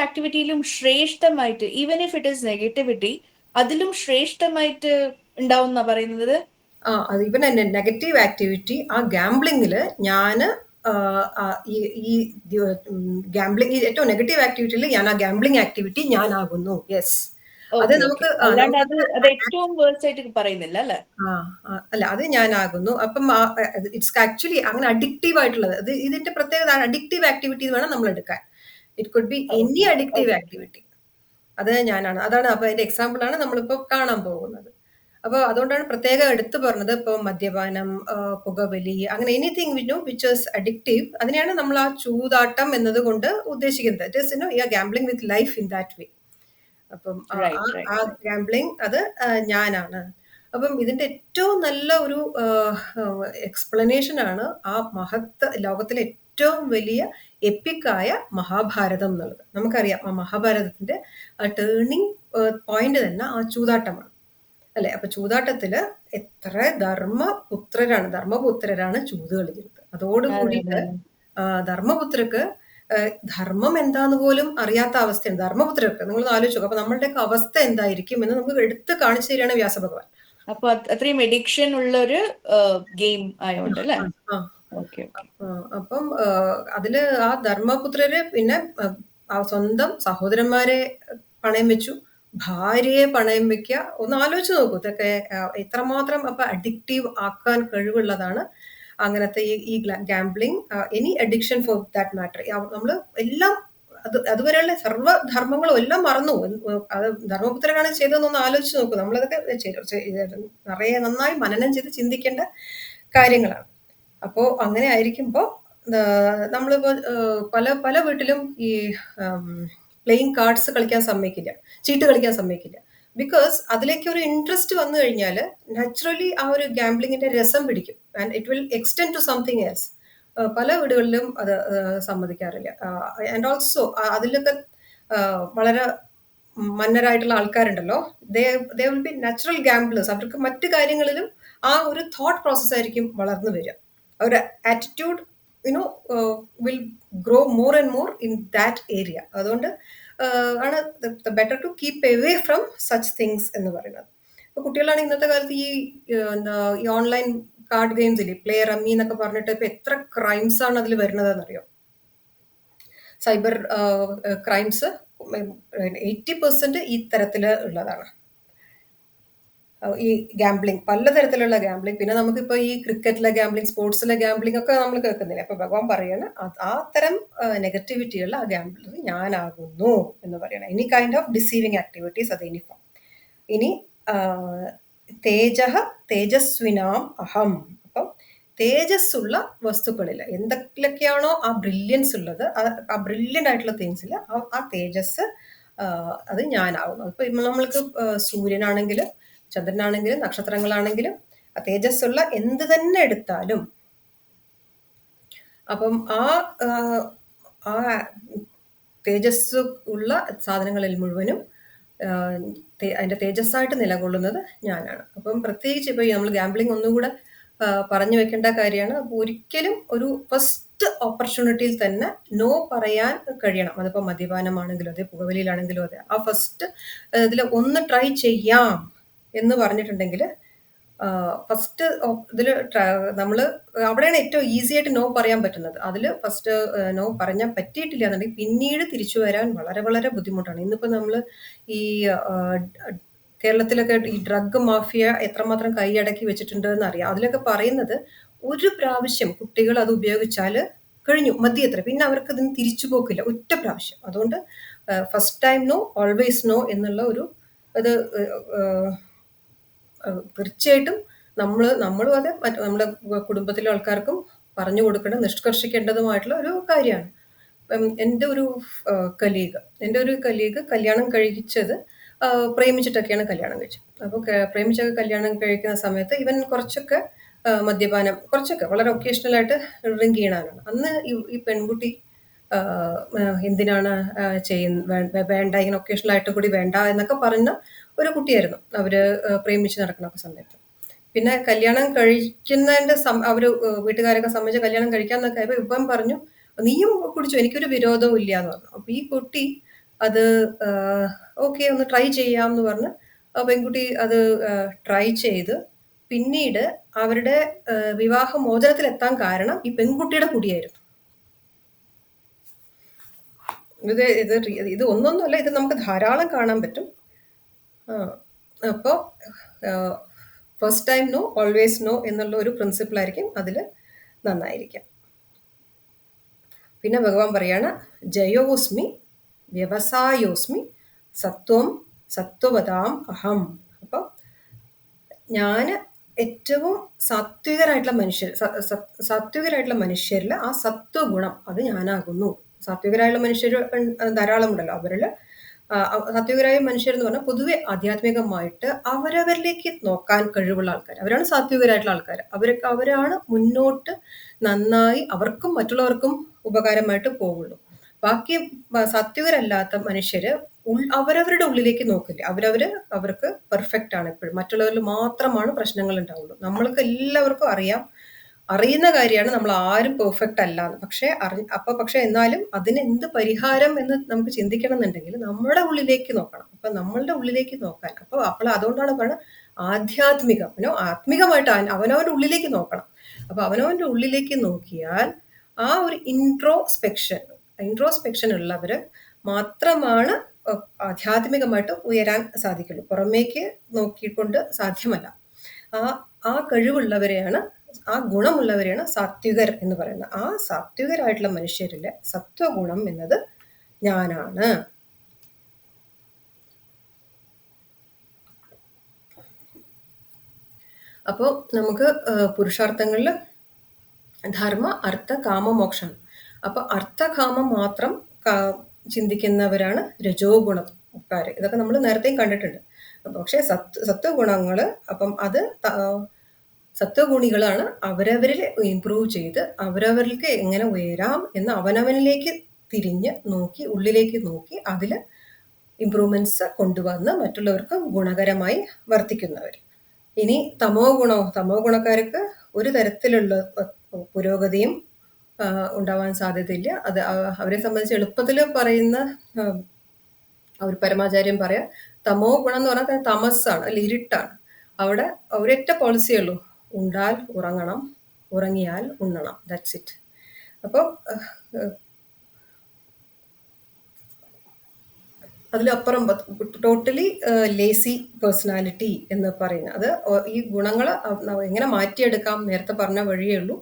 ആക്ടിവിറ്റിയിലും ശ്രേഷ്ഠമായിട്ട്, even if it is negativity, അതിലും ശ്രേഷ്ഠമായിട്ട് ഉണ്ടാവും എന്നാ പറയുന്നത്. അത് ഇവൻ നെഗറ്റീവ് ആക്ടിവിറ്റി, ആ ഗാംബ്ലിങ്ങില് ഞാന് ഈ ഗാംബ്ലിംഗ് ഏറ്റവും നെഗറ്റീവ് ആക്ടിവിറ്റിയിൽ ഞാൻ ആ ഗാംബ്ലിംഗ് ആക്ടിവിറ്റി ഞാനാകുന്നു. യെസ്, അത് നമുക്ക് അല്ലാണ്ട് അത് ഏറ്റവും വേഴ്സ്റ്റ് ആയിട്ട് പറയുന്നില്ല അല്ലെ. അല്ല, അത് ഞാനാകുന്നു. അപ്പം ഇറ്റ്സ് ആക്ച്വലി അങ്ങനെ അഡിക്റ്റീവ് ആയിട്ടുള്ളത്. ഇതിന്റെ പ്രത്യേകത അഡിക്റ്റീവ് ആക്ടിവിറ്റി വേണം നമ്മൾ എടുക്കാൻ. It could be any addictive activity. അത് ഞാനാണ്, അതാണ്. അപ്പൊ അതിന്റെ എക്സാമ്പിൾ ആണ് നമ്മളിപ്പോ കാണാൻ പോകുന്നത്. അപ്പൊ അതുകൊണ്ടാണ് പ്രത്യേകം എടുത്തു പറഞ്ഞത്. ഇപ്പൊ മദ്യപാനം, പുകവലി, അങ്ങനെ എനിത്തിങ് വിച്ച് ഈസ് അഡിക്റ്റീവ്, അതിനെയാണ് നമ്മൾ ആ ചൂതാട്ടം എന്നത് കൊണ്ട് ഉദ്ദേശിക്കുന്നത്. It is you are gambling with life in that way. അപ്പം ആ ഗാംബ്ലിംഗ് അത് ഞാനാണ്. അപ്പം ഇതിന്റെ ഏറ്റവും നല്ല ഒരു എക്സ്പ്ലനേഷൻ ആണ് ആ ലോകത്തിലെ ഏറ്റവും വലിയ എപ്പിക്കായ മഹാഭാരതം എന്നുള്ളത്. നമുക്കറിയാം ആ മഹാഭാരതത്തിന്റെ ആ ടേണിംഗ് പോയിന്റ് തന്നെ ആ ചൂതാട്ടമാണ് അല്ലെ. അപ്പൊ ചൂതാട്ടത്തില് എത്ര ധർമ്മപുത്രരാണ് ചൂത് കളിക്കുന്നത്. അതോടുകൂടിയിട്ട് ധർമ്മപുത്രക്ക് ധർമ്മം എന്താന്ന് പോലും അറിയാത്ത അവസ്ഥയാണ് ധർമ്മപുത്രർക്ക്. നിങ്ങൾ ആലോചിച്ചു. അപ്പൊ നമ്മളുടെയൊക്കെ അവസ്ഥ എന്തായിരിക്കും എന്ന് നമുക്ക് എടുത്ത് കാണിച്ചു തരികയാണ് വ്യാസഭഗവാൻ. അപ്പൊ അത്രയും എഡിക്ഷൻ ഉള്ള ഒരു ഗെയിം ആയോണ്ട് അല്ലെ. അപ്പം അതില് ആ ധർമ്മപുത്രര് പിന്നെ സ്വന്തം സഹോദരന്മാരെ പണയം വെച്ചു, ഭാര്യയെ പണയം വെക്കുക. ഒന്ന് ആലോചിച്ച് നോക്കൂ, ഇതൊക്കെ എത്രമാത്രം അപ്പൊ അഡിക്റ്റീവ് ആക്കാൻ കഴിവുള്ളതാണ് അങ്ങനത്തെ ഈ gambling, any addiction for that matter. നമ്മൾ എല്ലാം അതുവരെയുള്ള സർവ്വധർമ്മങ്ങളും എല്ലാം മറന്നു. അത് ധർമ്മപുത്രനാണ് ചെയ്തതെന്നൊന്ന് ആലോചിച്ച് നോക്കൂ. നമ്മളതൊക്കെ നിറയെ നന്നായി മനനം ചെയ്ത് ചിന്തിക്കേണ്ട കാര്യങ്ങളാണ്. അപ്പോ അങ്ങനെ ആയിരിക്കുമ്പോ നമ്മളിപ്പോ പല പല വീട്ടിലും ഈ പ്ലേയിങ് കാർഡ്സ് കളിക്കാൻ സമ്മതിക്കില്ല, ചീട്ട് കളിക്കാൻ സമ്മതിക്കില്ല. ബിക്കോസ് അതിലേക്ക് ഒരു ഇൻട്രസ്റ്റ് വന്നു കഴിഞ്ഞാൽ നാച്ചുറലി ആ ഒരു ഗാംബ്ലിങ്ങിന്റെ രസം പിടിക്കും, and it will extend to something else. പല വീടുകളിലും അത് സമ്മതിക്കാറില്ല. ആൻഡ് ഓൾസോ അതിലൊക്കെ വളരെ മന്നരായിട്ടുള്ള ആൾക്കാരുണ്ടല്ലോ, they will be natural gamblers. അവർക്ക് മറ്റു കാര്യങ്ങളിലും ആ ഒരു തോട്ട് പ്രോസസ് ആയിരിക്കും വളർന്നു വരിക. ഒരു attitude will grow more and more in that area. അതുകൊണ്ട് ആണ് better to keep away from such things എന്ന് പറയുന്നത്. ഇപ്പൊ കുട്ടികളാണ് ഇന്നത്തെ കാലത്ത് ഈ ഓൺലൈൻ കാർഡ് ഗെയിംസ് ഇല്ലേ, പ്ലേ റമ്മി എന്നൊക്കെ പറഞ്ഞിട്ട് ഇപ്പൊ എത്ര ക്രൈംസ് ആണ് അതിൽ വരുന്നതെന്നറിയോ. സൈബർ ക്രൈംസ് 80% ഈ തരത്തില് ഉള്ളതാണ്. ഈ ഗാംബ്ലിംഗ്, പലതരത്തിലുള്ള ഗാംബ്ലിംഗ്, പിന്നെ നമുക്കിപ്പോൾ ഈ ക്രിക്കറ്റിലെ ഗാംബ്ലിംഗ്, സ്പോർട്സിലെ ഗാംബ്ലിംഗ് ഒക്കെ നമ്മൾ കേൾക്കുന്നില്ല. അപ്പൊ ഭഗവാൻ പറയാണ് ആ തരം നെഗറ്റിവിറ്റിയുള്ള ആ ഗാംബ്ലർ ഞാനാകുന്നു എന്ന് പറയണം. Any kind of deceiving activities അത് എനി ഫോം. ഇനി തേജസ്വിനാം അഹം. അപ്പം തേജസ്സുള്ള വസ്തുക്കളിൽ എന്തൊക്കെയാണോ ആ ബ്രില്യൻസ് ഉള്ളത്, ആ ബ്രില്യൻ്റ് ആയിട്ടുള്ള തിങ്സിൽ ആ തേജസ് അത് ഞാനാവുന്നു. ഇപ്പൊ നമ്മൾക്ക് സൂര്യനാണെങ്കിലും ചന്ദ്രനാണെങ്കിലും നക്ഷത്രങ്ങളാണെങ്കിലും ആ തേജസ്സുള്ള എന്ത് തന്നെ എടുത്താലും അപ്പം ആ തേജസ് ഉള്ള സാധനങ്ങളിൽ മുഴുവനും അതിന്റെ തേജസ്സായിട്ട് നിലകൊള്ളുന്നത് ഞാനാണ്. അപ്പം പ്രത്യേകിച്ച് ഇപ്പൊ നമ്മൾ ഗാംബ്ലിംഗ് ഒന്നുകൂടെ പറഞ്ഞു വെക്കേണ്ട കാര്യമാണ്. അപ്പൊ ഒരിക്കലും ഒരു ഫസ്റ്റ് ഓപ്പർച്യൂണിറ്റിയിൽ തന്നെ നോ പറയാൻ കഴിയണം. അതിപ്പോ മദ്യപാനമാണെങ്കിലും അതെ, പുകവലിയിലാണെങ്കിലും അതെ, ആ ഫസ്റ്റ് ഇതിൽ ഒന്ന് ട്രൈ ചെയ്യാം എന്ന് പറഞ്ഞിട്ടുണ്ടെങ്കിൽ ഫസ്റ്റ് ഇതിൽ നമ്മൾ അവിടെയാണ് ഏറ്റവും ഈസി ആയിട്ട് നോ പറയാൻ പറ്റുന്നത്. അതിൽ ഫസ്റ്റ് നോ പറഞ്ഞാൽ പറ്റിയിട്ടില്ല എന്നുണ്ടെങ്കിൽ പിന്നീട് തിരിച്ചു വരാൻ വളരെ വളരെ ബുദ്ധിമുട്ടാണ്. ഇന്നിപ്പോൾ നമ്മൾ ഈ കേരളത്തിലൊക്കെ ഈ ഡ്രഗ് മാഫിയ എത്രമാത്രം കൈയടക്കി വെച്ചിട്ടുണ്ട് എന്ന് അറിയാം. അതിലൊക്കെ പറയുന്നത് ഒരു പ്രാവശ്യം കുട്ടികൾ അത് ഉപയോഗിച്ചാൽ കഴിഞ്ഞു, മദ്യത്ര, പിന്നെ അവർക്ക് ഇതിന് തിരിച്ചു പോക്കില്ല, ഒറ്റ പ്രാവശ്യം. അതുകൊണ്ട് first time no always no എന്നുള്ള ഒരു അത് തീർച്ചയായിട്ടും നമ്മളും അതെ, നമ്മുടെ കുടുംബത്തിലെ ആൾക്കാർക്കും പറഞ്ഞു കൊടുക്കേണ്ട, നിഷ്കർഷിക്കേണ്ടതുമായിട്ടുള്ള ഒരു കാര്യമാണ്. എൻ്റെ ഒരു കലീഗ് കല്യാണം കഴിച്ചത് പ്രേമിച്ചിട്ടൊക്കെയാണ് കല്യാണം കഴിച്ചത്. അപ്പോൾ പ്രേമിച്ചൊക്കെ കല്യാണം കഴിക്കുന്ന സമയത്ത് ഇവൻ കുറച്ചൊക്കെ മദ്യപാനം, കുറച്ചൊക്കെ വളരെ ഒക്കേഷണലായിട്ട് ഡ്രിങ്ക് ചെയ്യണവനാണ്. അന്ന് ഈ പെൺകുട്ടി എന്തിനാണ് വേണ്ട, ഇങ്ങനെ ഒക്കേഷണലായിട്ട് കൂടി വേണ്ട എന്നൊക്കെ പറഞ്ഞ ഒരു കുട്ടിയായിരുന്നു അവര് പ്രേമിച്ച് നടക്കുന്ന സമയത്ത്. പിന്നെ കല്യാണം കഴിക്കുന്നതിന്റെ അവര് വീട്ടുകാരൊക്കെ സമ്മതിച്ച് കല്യാണം കഴിക്കാന്നൊക്കെ ആയപ്പോ ഇപ്പം പറഞ്ഞു നീയും കുടിച്ചു, എനിക്കൊരു വിരോധവും ഇല്ല എന്ന് പറഞ്ഞു. അപ്പൊ ഈ കുട്ടി അത് ഓക്കെ ഒന്ന് ട്രൈ ചെയ്യാം എന്ന് പറഞ്ഞ് പെൺകുട്ടി അത് ട്രൈ ചെയ്ത് പിന്നീട് അവരുടെ വിവാഹമോചനത്തിലെത്താൻ കാരണം ഈ പെൺകുട്ടിയുടെ കുടിയായിരുന്നു. ഇത് ഒന്നൊന്നുമല്ല, ഇത് നമുക്ക് ധാരാളം കാണാൻ പറ്റും. അപ്പോൾ first time no always no എന്നുള്ള ഒരു പ്രിൻസിപ്പിൾ ആയിരിക്കും അതിൽ നന്നായിരിക്കാം. പിന്നെ ഭഗവാൻ പറയാണ് ജയോസ്മി വ്യവസായോസ്മി സത്വവതാം അഹം. അപ്പം ഞാൻ ഏറ്റവും സാത്വികരായിട്ടുള്ള മനുഷ്യരിൽ ആ സത്വഗുണം അത് ഞാനാകുന്നു. സാത്വികരായുള്ള മനുഷ്യർ ധാരാളം ഉണ്ടല്ലോ. അവരിൽ സാത്വികരായ മനുഷ്യർ എന്ന് പറഞ്ഞാൽ പൊതുവെ ആധ്യാത്മികമായിട്ട് അവരവരിലേക്ക് നോക്കാൻ കഴിവുള്ള ആൾക്കാർ, അവരാണ് സാത്വികരായിട്ടുള്ള ആൾക്കാർ. അവരാണ് മുന്നോട്ട് നന്നായി അവർക്കും മറ്റുള്ളവർക്കും ഉപകാരമായിട്ട് പോവുള്ളൂ. ബാക്കി സാത്വികരല്ലാത്ത മനുഷ്യര് അവരവരുടെ ഉള്ളിലേക്ക് നോക്കില്ല. അവർക്ക് പെർഫെക്റ്റ് ആണ് എപ്പോഴും, മറ്റുള്ളവരിൽ മാത്രമാണ് പ്രശ്നങ്ങൾ ഉണ്ടാവുള്ളൂ. നമ്മൾക്ക് എല്ലാവർക്കും അറിയുന്ന കാര്യമാണ് നമ്മൾ ആരും പെർഫെക്റ്റ് അല്ല എന്ന്. പക്ഷെ എന്നാലും അതിന് എന്ത് പരിഹാരം എന്ന് നമുക്ക് ചിന്തിക്കണം എന്നുണ്ടെങ്കിൽ നമ്മുടെ ഉള്ളിലേക്ക് നോക്കണം. അപ്പൊ നമ്മളുടെ ഉള്ളിലേക്ക് നോക്കാൻ അപ്പോൾ അതുകൊണ്ടാണ് പറയുന്നത് ആത്മികമായിട്ട് അവനവന്റെ ഉള്ളിലേക്ക് നോക്കണം. അപ്പൊ അവനവന്റെ ഉള്ളിലേക്ക് നോക്കിയാൽ ആ ഒരു ഇൻട്രോസ്പെക്ഷൻ ഉള്ളവര് മാത്രമാണ് ആധ്യാത്മികമായിട്ട് ഉയരാൻ സാധിക്കുള്ളൂ. പുറമേക്ക് നോക്കിക്കൊണ്ട് സാധ്യമല്ല. ആ കഴിവുള്ളവരെയാണ്, ആ ഗുണമുള്ളവരെയാണ് സാത്വികർ എന്ന് പറയുന്നത്. ആ സാത്വികരായിട്ടുള്ള മനുഷ്യരിലെ സത്വഗുണം എന്നത് ഞാനാണ്. അപ്പോൾ നമുക്ക് പുരുഷാർത്ഥങ്ങളിൽ ധർമ്മ അർത്ഥ കാമ മോക്ഷം. അപ്പൊ അർത്ഥകാമം മാത്രം ചിന്തിക്കുന്നവരാണ് രജോ ഗുണക്കാര്. ഇതൊക്കെ നമ്മൾ നേരത്തെയും കണ്ടിട്ടുണ്ട്. പക്ഷെ സത്വഗുണങ്ങള് അപ്പം അത് സത്വഗുണികളാണ് അവരവരിൽ ഇംപ്രൂവ് ചെയ്ത് അവരവർക്ക് എങ്ങനെ ഉയരാം എന്ന് അവനവനിലേക്ക് തിരിഞ്ഞ് നോക്കി, ഉള്ളിലേക്ക് നോക്കി അതിൽ ഇംപ്രൂവ്മെന്റ്സ് കൊണ്ടുവന്ന് മറ്റുള്ളവർക്ക് ഗുണകരമായി വർത്തിക്കുന്നവർ. ഇനി തമോ ഗുണക്കാർക്ക് ഒരു തരത്തിലുള്ള പുരോഗതിയും ഉണ്ടാവാൻ സാധ്യതയില്ല. അത് അവരെ സംബന്ധിച്ച് എളുപ്പത്തിൽ പറയുന്ന ഒരു പരമാചാര്യം പറയാം, തമോ ഗുണം എന്ന് പറഞ്ഞാൽ തമസ്സാണ്, അല്ല ഇരുട്ടാണ്. അവിടെ ഒരൊറ്റ പോളിസിയേ ഉള്ളൂ, ഉണ്ടാൽ ഉറങ്ങണം, ഉറങ്ങിയാൽ ഉണ്ണണം, ദാറ്റ്സ് ഇറ്റ്. അപ്പോൾ അതിലപ്പുറം ടോട്ടലി ലേസി പേഴ്സണാലിറ്റി എന്ന് പറയുന്നത്. അത് ഈ ഗുണങ്ങൾ എങ്ങനെ മാറ്റിയെടുക്കാം, നേരത്തെ പറഞ്ഞ വഴിയേ ഉള്ളൂ.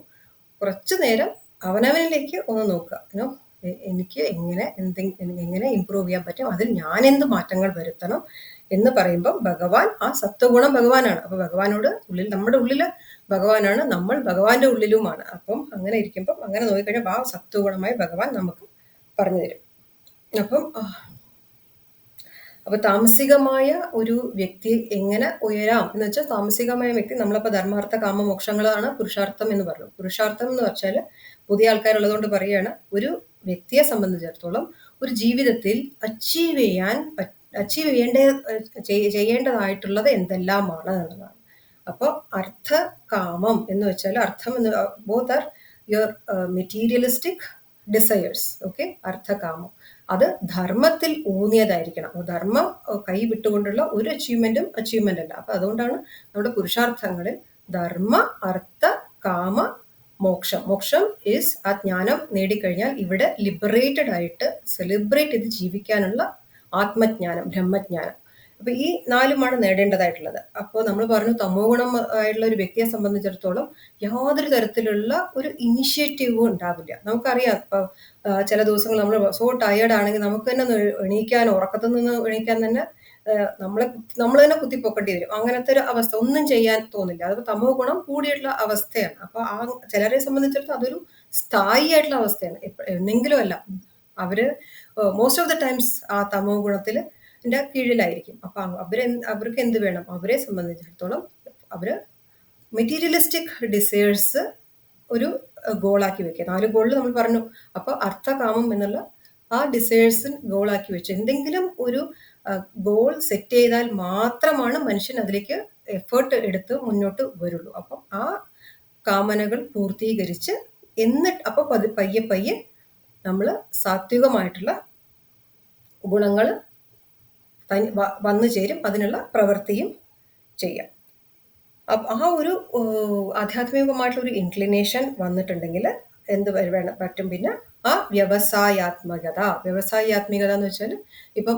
കുറച്ചു നേരം അവനവനിലേക്ക് ഒന്ന് നോക്കുക. എനിക്ക് എങ്ങനെ ഇമ്പ്രൂവ് ചെയ്യാൻ പറ്റും, അതിൽ ഞാൻ എന്ത് മാറ്റങ്ങൾ വരുത്തണം എന്ന് പറയുമ്പോൾ ഭഗവാൻ, ആ സത്വഗുണം ഭഗവാനാണ്. അപ്പൊ ഭഗവാനോട് നമ്മുടെ ഉള്ളില് ഭഗവാനാണ്, നമ്മൾ ഭഗവാന്റെ ഉള്ളിലുമാണ്. അപ്പം അങ്ങനെ ഇരിക്കുമ്പം അങ്ങനെ നോക്കിക്കഴിഞ്ഞാൽ ആ സത്വഗുണമായി ഭഗവാൻ നമുക്ക് പറഞ്ഞു തരും. അപ്പൊ താമസികമായ ഒരു വ്യക്തി എങ്ങനെ ഉയരാം എന്ന് വെച്ചാൽ, താമസികമായ വ്യക്തി നമ്മളിപ്പോ ധർമാർത്ഥ കാമ മോക്ഷങ്ങളാണ് പുരുഷാർത്ഥം എന്ന് പറഞ്ഞു. പുരുഷാർത്ഥം എന്ന് വെച്ചാൽ പുതിയ ആൾക്കാരുള്ളതുകൊണ്ട് പറയുകയാണ്, ഒരു വ്യക്തിയെ സംബന്ധിച്ചിടത്തോളം ഒരു ജീവിതത്തിൽ ചെയ്യേണ്ടതായിട്ടുള്ളത് എന്തെല്ലാമാണ് എന്നുള്ളതാണ്. അപ്പോൾ അർത്ഥ കാമം എന്ന് വെച്ചാൽ, അർത്ഥം എന്ന് both are your materialistic desires. Okay, അർത്ഥകാമം അത് ധർമ്മത്തിൽ ഊന്നിയതായിരിക്കണം. ധർമ്മം കൈ വിട്ടുകൊണ്ടുള്ള ഒരു അച്ചീവ്മെന്റ് അല്ല. അപ്പൊ അതുകൊണ്ടാണ് നമ്മുടെ പുരുഷാർത്ഥങ്ങളിൽ ധർമ്മ, അർത്ഥ, കാമ, മോക്ഷം. മോക്ഷം ഈസ് ആ ജ്ഞാനം നേടിക്കഴിഞ്ഞാൽ ഇവിടെ ലിബറേറ്റഡ് ആയിട്ട് സെലിബ്രേറ്റ് ചെയ്ത് ജീവിക്കാനുള്ള ആത്മജ്ഞാനം, ബ്രഹ്മജ്ഞാനം. അപ്പൊ ഈ നാലുമാണ് നേടേണ്ടതായിട്ടുള്ളത്. അപ്പോൾ നമ്മൾ പറഞ്ഞു, തമോ ഗുണം ആയിട്ടുള്ള ഒരു വ്യക്തിയെ സംബന്ധിച്ചിടത്തോളം യാതൊരു തരത്തിലുള്ള ഒരു ഇനിഷ്യേറ്റീവും ഉണ്ടാവില്ല. നമുക്കറിയാം, ഇപ്പൊ ചില ദിവസങ്ങൾ നമ്മൾ സോ ടയേർഡ് ആണെങ്കിൽ നമുക്ക് തന്നെ എണീക്കാൻ, ഉറക്കത്തിൽ നിന്ന് എണീക്കാൻ തന്നെ നമ്മൾ തന്നെ കുത്തിപ്പൊക്കേണ്ടി വരും. അങ്ങനത്തെ ഒരു അവസ്ഥ, ഒന്നും ചെയ്യാൻ തോന്നില്ല. അത് തമോ ഗുണം കൂടിയിട്ടുള്ള അവസ്ഥയാണ്. അപ്പൊ ആ ചിലരെ സംബന്ധിച്ചിടത്തോളം അതൊരു സ്ഥായി ആയിട്ടുള്ള അവസ്ഥയാണ്. എന്നെങ്കിലും അല്ല, അവര് മോസ്റ്റ് ഓഫ് ദ ടൈംസ് ആ തമോ ഗുണത്തിൽ കീഴിലായിരിക്കും. അപ്പൊ അവർക്ക് എന്ത് വേണം, അവരെ സംബന്ധിച്ചിടത്തോളം അവര് മെറ്റീരിയലിസ്റ്റിക് ഡിസയേഴ്സ് ഒരു ഗോളാക്കി വെക്കുക. 4 ഗോളിൽ നമ്മൾ പറഞ്ഞു. അപ്പൊ അർത്ഥകാമം എന്നുള്ള ആ ഡിസയേഴ്സ് ഗോളാക്കി വെച്ച് എന്തെങ്കിലും ഒരു ഗോൾ സെറ്റ് ചെയ്താൽ മാത്രമാണ് മനുഷ്യൻ അതിലേക്ക് എഫേർട്ട് എടുത്ത് മുന്നോട്ട് വരുള്ളൂ. അപ്പം ആ കാമനകൾ പൂർത്തീകരിച്ച് എന്നിട്ട് അപ്പൊ പയ്യെ നമ്മൾ സാത്വികമായിട്ടുള്ള ഗുണങ്ങൾ വന്നു ചേരും, അതിനുള്ള പ്രവൃത്തിയും ചെയ്യാം. ആ ഒരു ആധ്യാത്മികമായിട്ടുള്ള ഒരു ഇൻക്ലിനേഷൻ വന്നിട്ടുണ്ടെങ്കിൽ എന്ത് പറ്റും, പിന്നെ ആ വ്യവസായാത്മകത എന്ന് വെച്ചാൽ ഇപ്പം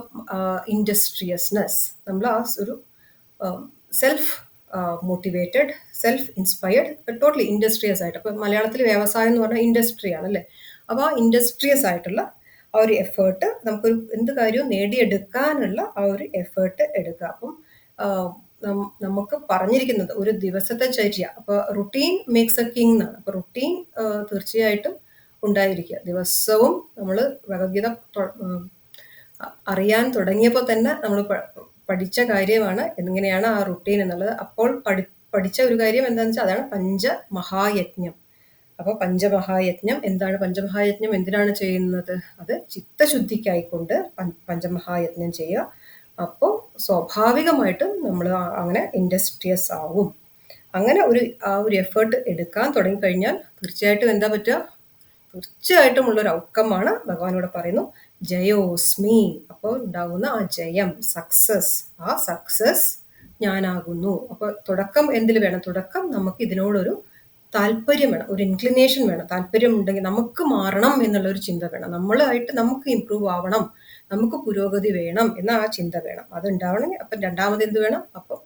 ഇൻഡസ്ട്രിയസ്നെസ്, നമ്മൾ ആ ഒരു self motivated, self inspired, totally industrious ആയിട്ട്. അപ്പൊ മലയാളത്തിൽ വ്യവസായം എന്ന് പറഞ്ഞാൽ ഇൻഡസ്ട്രി ആണല്ലേ. അപ്പൊ ആ ഇൻഡസ്ട്രിയസ് ആയിട്ടുള്ള ആ ഒരു എഫേർട്ട്, നമുക്കൊരു എന്ത് കാര്യവും നേടിയെടുക്കാനുള്ള ആ ഒരു എഫേർട്ട് എടുക്കുക. അപ്പം നമുക്ക് പറഞ്ഞിരിക്കുന്നത് ഒരു ദിവസത്തെ ചര്യ. അപ്പൊ റുട്ടീൻ മേക്സ് എ കിങ് എന്നാണ്. അപ്പൊ റുട്ടീൻ തീർച്ചയായിട്ടും ഉണ്ടായിരിക്കുക. ദിവസവും നമ്മൾ ഭഗവത്ഗീത അറിയാൻ തുടങ്ങിയപ്പോൾ തന്നെ നമ്മൾ പഠിച്ച കാര്യമാണ് എങ്ങനെയാണ് ആ റുട്ടീൻ എന്നുള്ളത്. അപ്പോൾ പഠിച്ച ഒരു കാര്യം എന്താണെന്ന് വെച്ചാൽ അതാണ് പഞ്ചമഹായജ്ഞം. അപ്പൊ പഞ്ചമഹായജ്ഞം എന്താണ്? പഞ്ചമഹായജ്ഞം എന്തിനാണ് ചെയ്യുന്നത്? അത് ചിത്തശുദ്ധിക്കായിക്കൊണ്ട് പഞ്ചമഹായജ്ഞം ചെയ്യുക. അപ്പോൾ സ്വാഭാവികമായിട്ടും നമ്മൾ അങ്ങനെ ഇൻഡസ്ട്രിയസ് ആവും. അങ്ങനെ ആ ഒരു എഫേർട്ട് എടുക്കാൻ തുടങ്ങിക്കഴിഞ്ഞാൽ തീർച്ചയായിട്ടും എന്താ പറ്റുക? തീർച്ചയായിട്ടും ഉള്ളൊരു ഔട്ട്കമാണ് ഭഗവാനോട് പറയുന്നു, ജയോസ്മി. അപ്പോൾ ഉണ്ടാകുന്ന ആ ജയം, സക്സസ്, ആ സക്സസ് ഞാനാകുന്നു. അപ്പൊ തുടക്കം എന്തിൽ വേണം? തുടക്കം നമുക്ക് ഇതിനോടൊരു താല്പര്യം വേണം, ഒരു ഇൻക്ലിനേഷൻ വേണം. താല്പര്യം ഉണ്ടെങ്കിൽ നമുക്ക് മാറണം എന്നുള്ള ഒരു ചിന്ത വേണം. നമ്മളായിട്ട് നമുക്ക് ഇമ്പ്രൂവ് ആവണം, നമുക്ക് പുരോഗതി വേണം എന്ന ആ ചിന്ത വേണം. അത് ഉണ്ടാവണമെങ്കിൽ അപ്പം രണ്ടാമത് എന്ത് വേണം? അപ്പം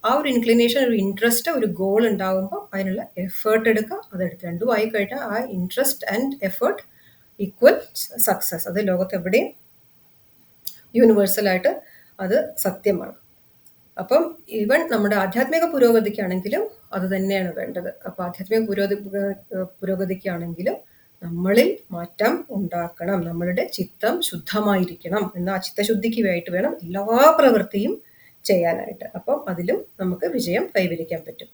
ആ ഒരു ഇൻക്ലിനേഷൻ, ഒരു ഇൻട്രസ്റ്റ്, ഒരു ഗോൾ ഉണ്ടാകുമ്പോൾ അതിനുള്ള എഫേർട്ട് എടുക്കുക. അതെടുത്ത് രണ്ടും ആയി കഴിഞ്ഞാൽ ആ interest and effort equal success. അത് ലോകത്തെവിടെയും യൂണിവേഴ്സലായിട്ട് അത് സത്യമാണ്. അപ്പം ഈവൻ നമ്മുടെ ആധ്യാത്മിക പുരോഗതിക്കാണെങ്കിലും അത് തന്നെയാണ് വേണ്ടത്. അപ്പൊ ആധ്യാത്മിക പുരോഗതിക്കാണെങ്കിലും നമ്മളിൽ മാറ്റം ഉണ്ടാക്കണം. നമ്മളുടെ ചിത്തം ശുദ്ധമായിരിക്കണം. എന്നാൽ ആ ചിത്തശുദ്ധിക്ക് വേണ്ടി വേണം എല്ലാ പ്രവൃത്തിയും ചെയ്യാനായിട്ട്. അപ്പം അതിലും നമുക്ക് വിജയം കൈവരിക്കാൻ പറ്റും.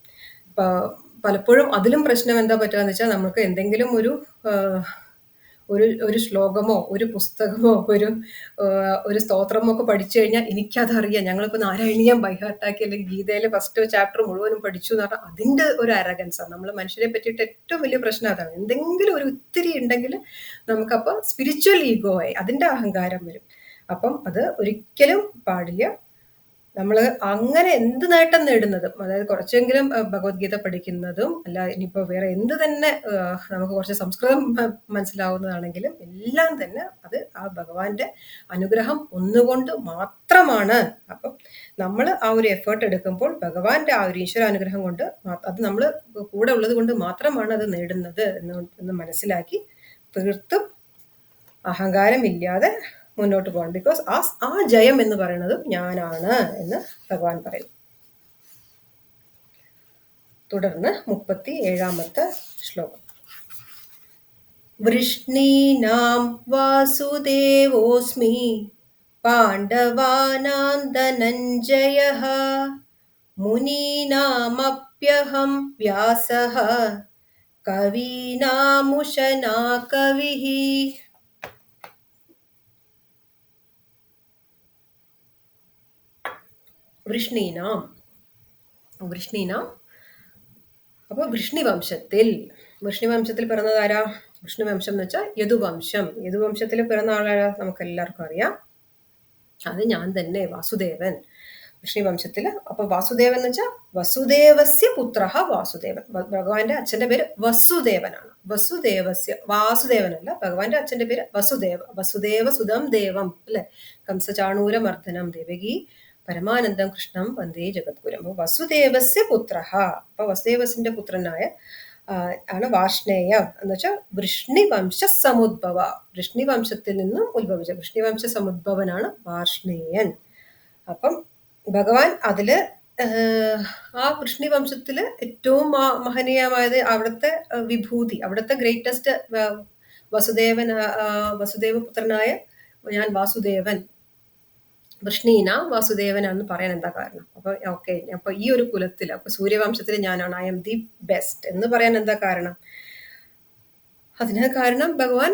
പലപ്പോഴും അതിലും പ്രശ്നം എന്താ പറ്റുകയെന്ന് വെച്ചാൽ, നമുക്ക് എന്തെങ്കിലും ഒരു ശ്ലോകമോ ഒരു പുസ്തകമോ ഒരു സ്തോത്രമോ ഒക്കെ പഠിച്ചു കഴിഞ്ഞാൽ എനിക്കതറിയാം, ഞങ്ങളിപ്പോൾ നാരായണീയം ബൈഹാർട്ടാക്കി അല്ലെങ്കിൽ ഗീതയിലെ ഫസ്റ്റ് ചാപ്റ്റർ മുഴുവനും പഠിച്ചു എന്ന് പറഞ്ഞാൽ അതിൻ്റെ ഒരു അരഗൻസാണ്. നമ്മൾ മനുഷ്യരെ പറ്റിയിട്ട് ഏറ്റവും വലിയ പ്രശ്നം അതാണ്. എന്തെങ്കിലും ഒരു ഒത്തിരി ഉണ്ടെങ്കിൽ നമുക്കപ്പോൾ സ്പിരിച്വൽ ഈഗോ ആയി അതിൻ്റെ അഹങ്കാരം വരും. അപ്പം അത് ഒരിക്കലും പാടില്ല. നമ്മൾ അങ്ങനെ എന്ത് നേട്ടം നേടുന്നതും, അതായത് കുറച്ചെങ്കിലും ഭഗവത്ഗീത പഠിക്കുന്നതും അല്ല, ഇനിയിപ്പോൾ വേറെ എന്ത് തന്നെ നമുക്ക് കുറച്ച് സംസ്കൃതം മനസ്സിലാവുന്നതാണെങ്കിലും എല്ലാം തന്നെ അത് ആ ഭഗവാന്റെ അനുഗ്രഹം ഒന്നുകൊണ്ട് മാത്രമാണ്. അപ്പം നമ്മൾ ആ ഒരു എഫേർട്ട് എടുക്കുമ്പോൾ ഭഗവാന്റെ ആ ഒരു ഈശ്വര അനുഗ്രഹം കൊണ്ട് അത് നമ്മൾ കൂടെ ഉള്ളത് കൊണ്ട് മാത്രമാണ് അത് നേടുന്നത് എന്ന് മനസ്സിലാക്കി തീർത്തും അഹങ്കാരമില്ലാതെ മുന്നോട്ട് പോകണം. ബിക്കോസ് ആ ജയം എന്ന് പറയുന്നത് ഞാനാണ് എന്ന് ഭഗവാൻ പറയും. തുടർന്ന് 37ാമത്തെ ശ്ലോകം. വൃഷ്ണീനാം വാസുദേവോസ്മി പാണ്ഡവാനാം ധനഞ്ജയഃ മുനീനാമപ്യഹം വ്യാസഃ കവീനാമുശനാ കവിഃ. വൃഷ്ണീനാം അപ്പോൾ വൃഷ്ണിവംശത്തിൽ പിറന്നത് ആരാ? വൃഷ്ണിവംശം എന്ന് വെച്ചാൽ യദുവംശം. യദുവംശത്തിൽ പിറന്ന ആളാരാ? നമുക്ക് എല്ലാവർക്കും അറിയാം, അത് ഞാൻ തന്നെ, വാസുദേവൻ. വൃഷ്ണിവംശത്തില് അപ്പൊ വാസുദേവൻ എന്ന് വെച്ചാൽ വസുദേവസ്യ പുത്ര വാസുദേവൻ. ഭഗവാന്റെ അച്ഛന്റെ പേര് വസുദേവനാണ്. വാസുദേവനല്ല, ഭഗവാന്റെ അച്ഛന്റെ പേര് വസുദേവ സുതം ദേവം അല്ലെ. കംസചാണൂരമർദ്ദനം ദേവകി പരമാനന്ദം കൃഷ്ണം വന്ദേ ജഗദ്ഗുരും. അപ്പൊ വസുദേവസ്യ പുത്ര, അപ്പൊ വസുദേവസിന്റെ പുത്രനായ ആണ് വാർഷ്ണേയ എന്ന് വെച്ചാൽ വൃഷ്ണിവംശ സമുദ്ഭവ. വൃഷ്ണിവംശത്തിൽ നിന്നും ഉത്ഭവിച്ച വൃഷ്ണിവംശ സമുദ്ഭവനാണ് വാർഷ്ണേയൻ. അപ്പം ഭഗവാൻ അതില് ആ വൃഷ്ണിവംശത്തില് ഏറ്റവും മഹനീയമായത് അവിടുത്തെ വിഭൂതി, അവിടുത്തെ ഗ്രേറ്റസ്റ്റ് വസുദേവപുത്രനായ ഞാൻ വാസുദേവൻ, വൃഷ്ണീന വാസുദേവനാണെന്ന് പറയാൻ എന്താ കാരണം? അപ്പൊ ഓക്കെ, അപ്പൊ ഈ ഒരു കുലത്തിൽ, അപ്പൊ സൂര്യവംശത്തിൽ ഞാനാണ്, ഐ എം ദി ബെസ്റ്റ് എന്ന് പറയാൻ എന്താ കാരണം? അതിന് കാരണം ഭഗവാൻ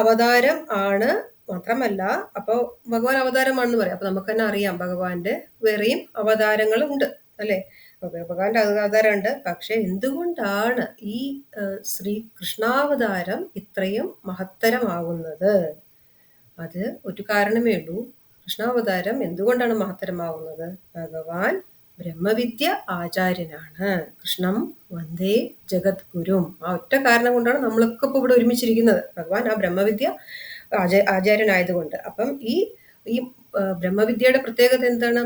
അവതാരം ആണ്. മാത്രമല്ല, അപ്പൊ ഭഗവാൻ അവതാരമാണെന്ന് പറയാം. അപ്പൊ നമുക്ക് തന്നെ അറിയാം ഭഗവാന്റെ വേറെയും അവതാരങ്ങൾ ഉണ്ട് അല്ലെ. ഭഗവാന്റെ അവതാരം ഉണ്ട്. പക്ഷെ എന്തുകൊണ്ടാണ് ഈ ശ്രീ കൃഷ്ണാവതാരം ഇത്രയും മഹത്തരമാവുന്നത്? അത് ഒരു കാരണമേ ഉള്ളൂ. കൃഷ്ണാവതാരം എന്തുകൊണ്ടാണ് മഹത്തരമാവുന്നത്? ഭഗവാൻ ബ്രഹ്മവിദ്യ ആചാര്യനാണ്. കൃഷ്ണം വന്ദേ ജഗദ്ഗുരും. ആ ഒറ്റ കാരണം കൊണ്ടാണ് നമ്മളൊക്കെ ഇപ്പൊ ഇവിടെ ഒരുമിച്ചിരിക്കുന്നത്. ഭഗവാൻ ആ ബ്രഹ്മവിദ്യ ആചാര്യനായതുകൊണ്ട്. അപ്പം ഈ ബ്രഹ്മവിദ്യയുടെ പ്രത്യേകത എന്താണ്?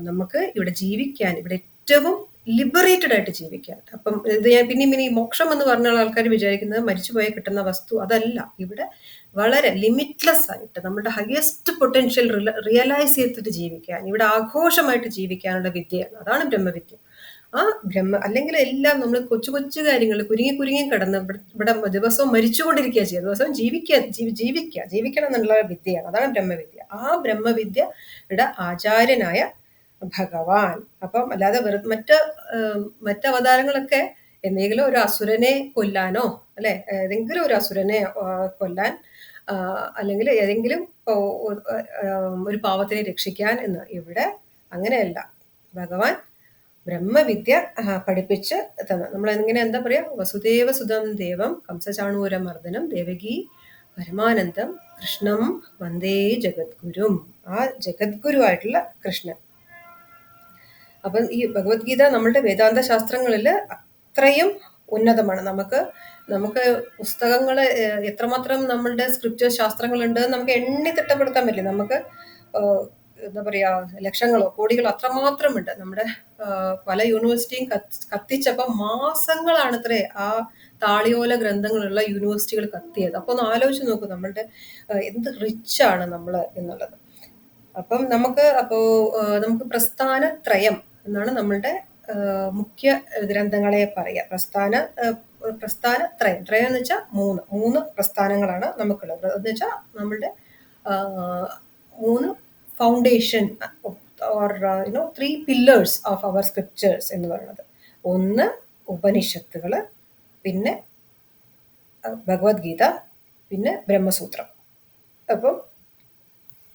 നമുക്ക് ഇവിടെ ജീവിക്കാൻ, ഇവിടെ ഏറ്റവും ലിബറേറ്റഡ് ആയിട്ട് ജീവിക്കാൻ. അപ്പം ഇത് ഞാൻ പിന്നെ ഈ മോക്ഷം എന്ന് പറഞ്ഞ ആൾക്കാർ വിചാരിക്കുന്നത് മരിച്ചുപോയാൽ കിട്ടുന്ന വസ്തു, അതല്ല. ഇവിടെ വളരെ ലിമിറ്റ്ലെസ് ആയിട്ട് നമ്മുടെ ഹയസ്റ്റ് പൊട്ടൻഷ്യൽ റിയലൈസ് ചെയ്തിട്ട് ജീവിക്കാൻ, ഇവിടെ ആഘോഷമായിട്ട് ജീവിക്കാനുള്ള വിദ്യയാണ്. അതാണ് ബ്രഹ്മവിദ്യ. ആ അല്ലെങ്കിൽ എല്ലാം നമ്മൾ കൊച്ചു കൊച്ചു കാര്യങ്ങൾ കുരുങ്ങി കിടന്ന് ഇവിടെ ദിവസവും മരിച്ചുകൊണ്ടിരിക്കുക ചെയ്യുക, ദിവസവും ജീവിക്കണം എന്നുള്ള വിദ്യയാണ്. അതാണ് ബ്രഹ്മവിദ്യ. ആ ബ്രഹ്മവിദ്യയുടെ ആചാര്യനായ ഭഗവാൻ. അപ്പം അല്ലാതെ മറ്റവതാരങ്ങളൊക്കെ എന്തെങ്കിലും ഒരു അസുരനെ കൊല്ലാനോ അല്ലെ, ഏതെങ്കിലും ഒരു അസുരനെ കൊല്ലാൻ, അല്ലെങ്കിൽ ഏതെങ്കിലും ഒരു പാവത്തിനെ രക്ഷിക്കാൻ എന്ന്. ഇവിടെ അങ്ങനെയല്ല. ഭഗവാൻ ബ്രഹ്മവിദ്യ പഠിപ്പിച്ച് തന്ന. നമ്മൾ എങ്ങനെ എന്താ പറയാ? വസുദേവ സുതം ദേവം കംസചാണൂരമർദ്ദനം ദേവകി പരമാനന്ദം കൃഷ്ണം വന്ദേ ജഗദ്ഗുരും. ആ ജഗദ്ഗുരു ആയിട്ടുള്ള കൃഷ്ണൻ. അപ്പം ഈ ഭഗവത്ഗീത നമ്മളുടെ വേദാന്ത ശാസ്ത്രങ്ങളിൽ അത്രയും ഉന്നതമാണ്. നമുക്ക് പുസ്തകങ്ങൾ എത്രമാത്രം നമ്മളുടെ സ്ക്രിപ്റ്റർ ശാസ്ത്രങ്ങളുണ്ട് നമുക്ക് എണ്ണി തിട്ടപ്പെടുത്താൻ പറ്റില്ല. നമുക്ക് എന്താ പറയാ, ലക്ഷങ്ങളോ കോടികളോ അത്രമാത്രം ഉണ്ട്. നമ്മുടെ പല യൂണിവേഴ്സിറ്റിയും കത്തിച്ചപ്പോൾ മാസങ്ങളാണ് അത്രേ ആ താളിയോല ഗ്രന്ഥങ്ങളുള്ള യൂണിവേഴ്സിറ്റികൾ കത്തിയത്. അപ്പൊ ഒന്ന് ആലോചിച്ച് നോക്കൂ നമ്മളുടെ എന്ത് റിച്ചാണ് നമ്മൾ എന്നുള്ളത്. അപ്പം നമുക്ക് പ്രസ്ഥാനത്രയം എന്നാണ് നമ്മളുടെ മുഖ്യ ഗ്രന്ഥങ്ങളെ പറയുക. പ്രസ്ഥാനത്രയം. ത്രയം എന്ന് വെച്ചാൽ മൂന്ന് പ്രസ്ഥാനങ്ങളാണ് നമുക്കുള്ളത്. എന്ന് വെച്ചാൽ നമ്മളുടെ 3 foundation or 3 pillars of our scriptures എന്ന് പറയുന്നത്. ഒന്ന് ഉപനിഷത്തുകള്, പിന്നെ ഭഗവത്ഗീത, പിന്നെ ബ്രഹ്മസൂത്രം. അപ്പം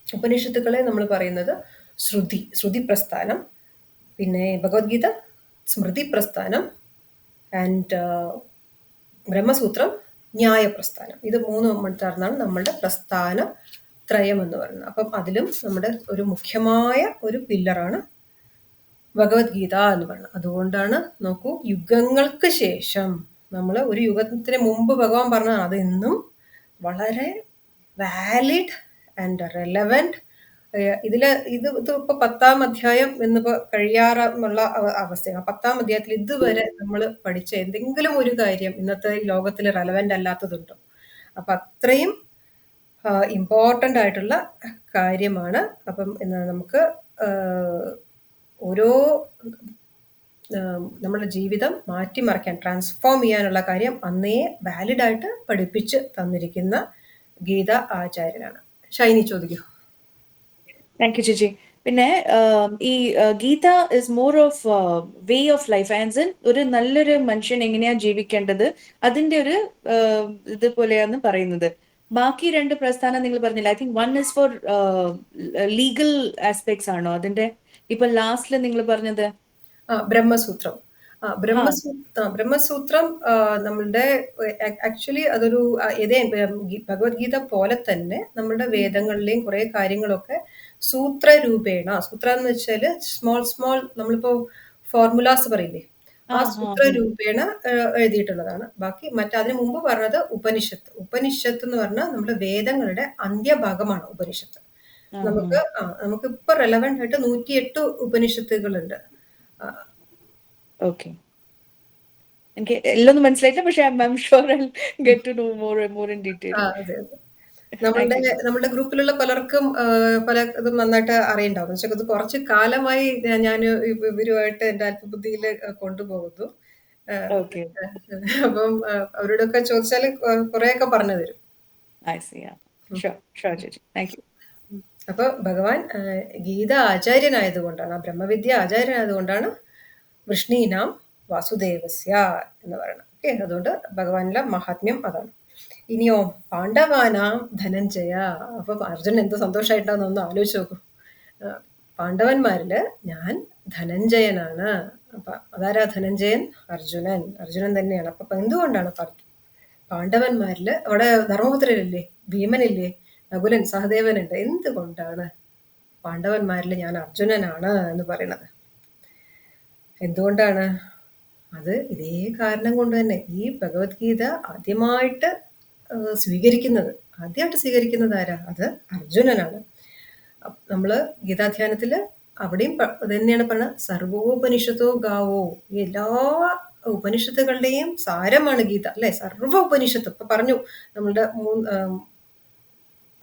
ഉപനിഷത്തുക്കളെ നമ്മൾ പറയുന്നത് ശ്രുതി പ്രസ്ഥാനം, പിന്നെ ഭഗവത്ഗീത സ്മൃതി പ്രസ്ഥാനം, ആൻഡ് ബ്രഹ്മസൂത്രം ന്യായ പ്രസ്ഥാനം. ഇത് 3 ചേർന്നാണ് നമ്മളുടെ പ്രസ്ഥാന ത്രയം എന്ന് പറയുന്നത്. അപ്പം അതിലും നമ്മുടെ ഒരു മുഖ്യമായ ഒരു പില്ലറാണ് ഭഗവത്ഗീത എന്ന് പറയുന്നത്. അതുകൊണ്ടാണ് നോക്കൂ, യുഗങ്ങൾക്ക് ശേഷം നമ്മൾ ഒരു യുഗത്തിന് മുമ്പ് ഭഗവാൻ പറഞ്ഞ അത് ഇന്നും വളരെ വാലിഡ് ആൻഡ് റെലവൻറ്റ്. ഇത് ഇപ്പൊ 10-ാം അധ്യായം എന്നിപ്പോ കഴിയാറുള്ള അവസ്ഥയാണ്. 10-ാം അധ്യായത്തിൽ ഇതുവരെ നമ്മൾ പഠിച്ച എന്തെങ്കിലും ഒരു കാര്യം ഇന്നത്തെ ലോകത്തിൽ റെലവൻറ്റ് അല്ലാത്തതുണ്ടോ? അപ്പൊ അത്രയും ഇമ്പോർട്ടൻ്റ് ആയിട്ടുള്ള കാര്യമാണ്. അപ്പം നമുക്ക് ഓരോ നമ്മുടെ ജീവിതം മാറ്റിമറിക്കാൻ, ട്രാൻസ്ഫോം ചെയ്യാനുള്ള കാര്യം അന്നേ വാലിഡായിട്ട് പഠിപ്പിച്ച് തന്നിരിക്കുന്ന ഗീത ആചാര്യനാണ്. ഷൈനി ചോദിക്കൂ. താങ്ക് യു ചേച്ചി. പിന്നെ ഈ Gita is more of way of life. And ഒരു നല്ലൊരു മനുഷ്യൻ എങ്ങനെയാ ജീവിക്കേണ്ടത് അതിന്റെ ഒരു ഇതുപോലെയാന്ന് പറയുന്നത്. ബാക്കി രണ്ട് പ്രസ്ഥാനം നിങ്ങൾ പറഞ്ഞില്ല. I think one is for legal aspects ആണോ അതിന്റെ? ഇപ്പൊ ലാസ്റ്റില് നിങ്ങൾ പറഞ്ഞത് ബ്രഹ്മസൂത്രം. ബ്രഹ്മസൂത്രം നമ്മളുടെ ആക്ച്വലി അതൊരു ഇതേ ഭഗവത്ഗീത പോലെ തന്നെ നമ്മളുടെ വേദങ്ങളിലെയും കുറെ കാര്യങ്ങളൊക്കെ സൂത്രരൂപേണ, സൂത്ര എന്ന് വെച്ചാല് സ്മോൾ നമ്മളിപ്പോ ഫോർമുലാസ് പറയില്ലേ, ആ സൂത്രരൂപേണ എഴുതിയിട്ടുള്ളതാണ്. ബാക്കി അതിനു മുമ്പ് പറഞ്ഞത് ഉപനിഷത്ത്. ഉപനിഷത്ത് എന്ന് പറഞ്ഞാൽ നമ്മുടെ വേദങ്ങളുടെ അന്ത്യഭാഗമാണ് ഉപനിഷത്ത്. നമുക്ക് ഇപ്പൊ റെലവെന്റ് ആയിട്ട് 108 ഉപനിഷത്തുകളുണ്ട്. ഓക്കെ, എനിക്ക് എല്ലാം മനസ്സിലായില്ല, പക്ഷെ I'm sure I get to know more in detail. അതെ. നമ്മുടെ ഗ്രൂപ്പിലുള്ള പലർക്കും പല ഇതും നന്നായിട്ട് അറിയണ്ടാവും. പക്ഷെ ഇത് കുറച്ച് കാലമായി ഞാൻ ഇവരുമായിട്ട് എന്റെ അല്പബുദ്ധിയിൽ കൊണ്ടുപോകുന്നു. അപ്പം അവരോടൊക്കെ ചോദിച്ചാല് കുറെയൊക്കെ പറഞ്ഞു തരും. അപ്പൊ ഭഗവാൻ ഗീത ആചാര്യനായതുകൊണ്ടാണ്, ബ്രഹ്മവിദ്യ ആചാര്യനായതുകൊണ്ടാണ് വൃഷ്ണീനാം വാസുദേവസ്യ എന്ന് പറയുന്നത്. ഓക്കെ, അതുകൊണ്ട് ഭഗവാനിലെ മഹാത്മ്യം അതാണ്. ഇനിയോ പാണ്ഡവാനാം ധനഞ്ജയ. അപ്പൊ അർജുനൻ എന്ത് സന്തോഷമായിട്ടാന്ന് ഒന്ന് ആലോചിച്ച് നോക്കൂ. പാണ്ഡവന്മാരില് ഞാൻ ധനഞ്ജയനാണ്. അപ്പൊ അതാരാ ധനഞ്ജയൻ? അർജുനൻ തന്നെയാണ്. അപ്പൊ എന്തുകൊണ്ടാണ് പാണ്ഡവന്മാരില് അവിടെ ധർമ്മപുത്രരില്ലേ, ഭീമനില്ലേ, നകുലൻ, സഹദേവനുണ്ട്, എന്തുകൊണ്ടാണ് പാണ്ഡവന്മാരിൽ ഞാൻ അർജുനനാണ് എന്ന് പറയുന്നത്? എന്തുകൊണ്ടാണ്? അത് ഇതേ കാരണം കൊണ്ട് തന്നെ. ഈ ഭഗവത്ഗീത ആദ്യമായിട്ട് സ്വീകരിക്കുന്നത് ആരാ? അത് അർജുനനാണ്. നമ്മള് ഗീതാധ്യാനത്തില് അവിടെയും തന്നെയാണ് പറഞ്ഞത്, സർവോപനിഷത്തോ ഗാവോ. എല്ലാ ഉപനിഷത്തുകളുടെയും സാരമാണ് ഗീത, അല്ലെ? സർവ ഉപനിഷത്ത് ഇപ്പൊ പറഞ്ഞു, നമ്മളുടെ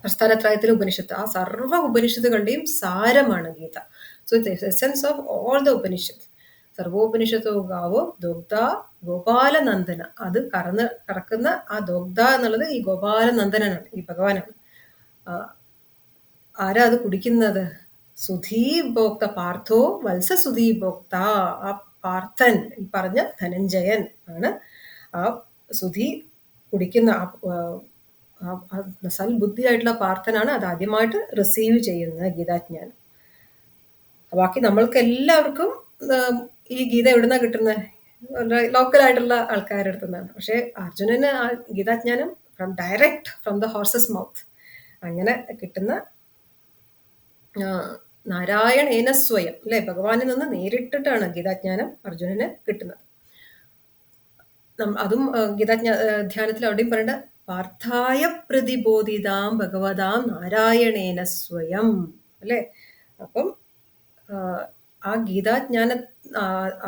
പ്രസ്ഥാനത്രയത്തിലെ ഉപനിഷത്ത്, ആ സർവ ഉപനിഷത്തുകളുടെയും സാരമാണ് Gita. So it's essence of all the Upanishad. സർവോപനിഷത്തോ ഗാവോ ദോഗ്ധ ഗോപാലനന്ദന. അത് കറക്കുന്ന ആ ദോഗ്ധ എന്നുള്ളത് ഈ ഗോപാലനന്ദനാണ്, ഈ ഭഗവാനാണ്. ആരാ അത് കുടിക്കുന്നത്? സുധീഭോക്ത പാർത്ഥോ വത്സ സുധീഭോക്ത. ആ പാർത്ഥൻ, ഈ പറഞ്ഞ ധനഞ്ജയൻ ആണ് ആ സുധി കുടിക്കുന്ന സൽബുദ്ധിയായിട്ടുള്ള പാർത്ഥനാണ് അത് ആദ്യമായിട്ട് റിസീവ് ചെയ്യുന്ന ഗീതാജ്ഞാനം. ബാക്കി നമ്മൾക്ക് എല്ലാവർക്കും ഈ ഗീത എവിടുന്നാ കിട്ടുന്നത്? ലോക്കലായിട്ടുള്ള ആൾക്കാരുടെ അടുത്തു നിന്നാണ്. പക്ഷെ അർജുനന് ആ ഗീതാജ്ഞാനം direct from the horse's mouth അങ്ങനെ കിട്ടുന്ന നാരായണേന സ്വയം, അല്ലെ? ഭഗവാനിൽ നിന്ന് നേരിട്ടിട്ടാണ് ഗീതാജ്ഞാനം അർജുനന് കിട്ടുന്നത്. അതും ധ്യാനത്തിൽ അവിടെയും പറയേണ്ട പാർത്ഥായ പ്രതിബോധിതാം ഭഗവതാം നാരായണേന സ്വയം, അല്ലെ? അപ്പം ആ ഗീതാജ്ഞാന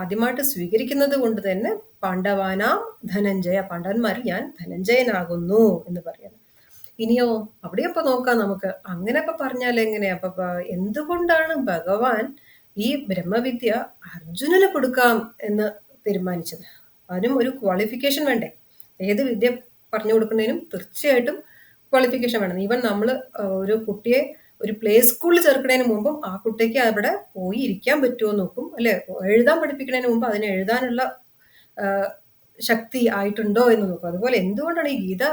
ആദ്യമായിട്ട് സ്വീകരിക്കുന്നത് കൊണ്ട് തന്നെ പാണ്ഡവാനാം ധനഞ്ജയ, പാണ്ഡവന്മാരിൽ ഞാൻ ധനഞ്ജയനാകുന്നു എന്ന് പറയുന്നത്. ഇനിയോ അവിടെയപ്പോ നോക്കാം നമുക്ക്. അങ്ങനെ ഇപ്പൊ പറഞ്ഞാൽ എങ്ങനെയാ? അപ്പൊ എന്തുകൊണ്ടാണ് ഭഗവാൻ ഈ ബ്രഹ്മവിദ്യ അർജുനന് കൊടുക്കാം എന്ന് തീരുമാനിച്ചത്? അതിനും ഒരു ക്വാളിഫിക്കേഷൻ വേണ്ടേ? ഏത് വിദ്യ പറഞ്ഞു കൊടുക്കുന്നതിനും തീർച്ചയായിട്ടും ക്വാളിഫിക്കേഷൻ വേണം. ഈവൻ നമ്മൾ ഒരു കുട്ടിയെ ഒരു പ്ലേ സ്കൂളിൽ ചേർക്കുന്നതിന് മുമ്പും ആ കുട്ടിക്ക് അവിടെ പോയി ഇരിക്കാൻ പറ്റുമോ നോക്കും, അല്ലെ? എഴുതാൻ പഠിപ്പിക്കുന്നതിന് മുമ്പ് അതിന് എഴുതാനുള്ള ശക്തി ആയിട്ടുണ്ടോ എന്ന് നോക്കും. അതുപോലെ എന്തുകൊണ്ടാണ് ഈ ഗീത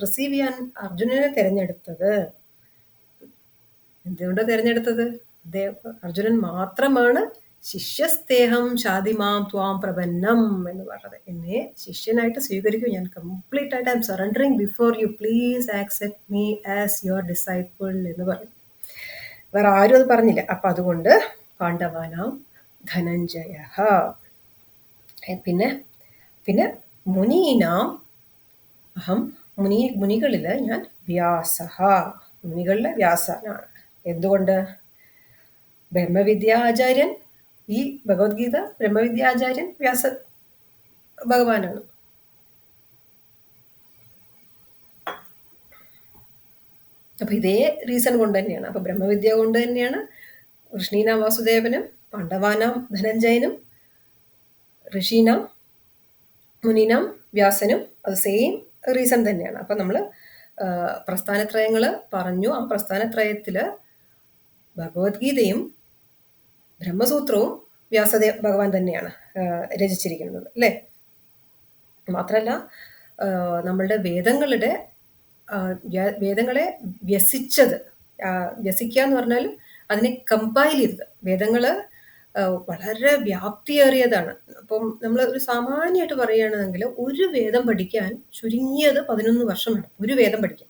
റിസീവ് ചെയ്യാൻ അർജുനനെ തിരഞ്ഞെടുത്തത്? എന്തുകൊണ്ടാണ് തിരഞ്ഞെടുത്തത്? അർജുനൻ മാത്രമാണ് ശിഷ്യസ്തേഹം ഷാദിമാം ത്വാം പ്രപന്നം എന്ന് പറഞ്ഞത്. എന്നെ ശിഷ്യനായിട്ട് സ്വീകരിക്കൂ, ഞാൻ കംപ്ലീറ്റ് ആയിട്ട് I M surrendering before you, please accept me as your disciple എന്ന് പറഞ്ഞു. വേറെ ആരും അത് പറഞ്ഞില്ല. അപ്പൊ അതുകൊണ്ട് പാണ്ഡവാനാം ധനഞ്ജയ. പിന്നെ പിന്നെ മുനീനാം അഹം, മുനികളിൽ ഞാൻ വ്യാസഃ, മുനികളിലെ വ്യാസനാണ്. എന്തുകൊണ്ട്? ബ്രഹ്മവിദ്യാചാര്യൻ, ഈ ഭഗവത്ഗീത ബ്രഹ്മവിദ്യാചാര്യൻ വ്യാസ ഭഗവാനാണ്. അപ്പൊ ഇതേ റീസൺ കൊണ്ട് തന്നെയാണ്. അപ്പൊ ബ്രഹ്മവിദ്യ കൊണ്ട് തന്നെയാണ് കൃഷ്ണീനാം വാസുദേവനും പാണ്ഡവാനാം ധനഞ്ജയനും ഋഷീനാം മുനീനാം വ്യാസനും അത് സെയിം റീസൺ തന്നെയാണ്. അപ്പൊ നമ്മള് പ്രസ്ഥാനത്രയങ്ങള് പറഞ്ഞു. ആ പ്രസ്ഥാനത്രയത്തില് ഭഗവത്ഗീതയും ബ്രഹ്മസൂത്രവും വ്യാസദേവ ഭഗവാൻ തന്നെയാണ് രചിച്ചിരിക്കുന്നത്, അല്ലേ? മാത്രമല്ല നമ്മളുടെ വേദങ്ങളെ വ്യസിച്ചത്, വ്യസിക്കുക എന്ന് പറഞ്ഞാൽ അതിനെ കമ്പൈൽ ചെയ്തത്. വേദങ്ങള് വളരെ വ്യാപ്തിയേറിയതാണ്. അപ്പം നമ്മൾ ഒരു സാമാന്യമായിട്ട് പറയുകയാണെങ്കിൽ ഒരു വേദം പഠിക്കാൻ ചുരുങ്ങിയത് 11 വർഷം വേണം, ഒരു വേദം പഠിക്കാൻ.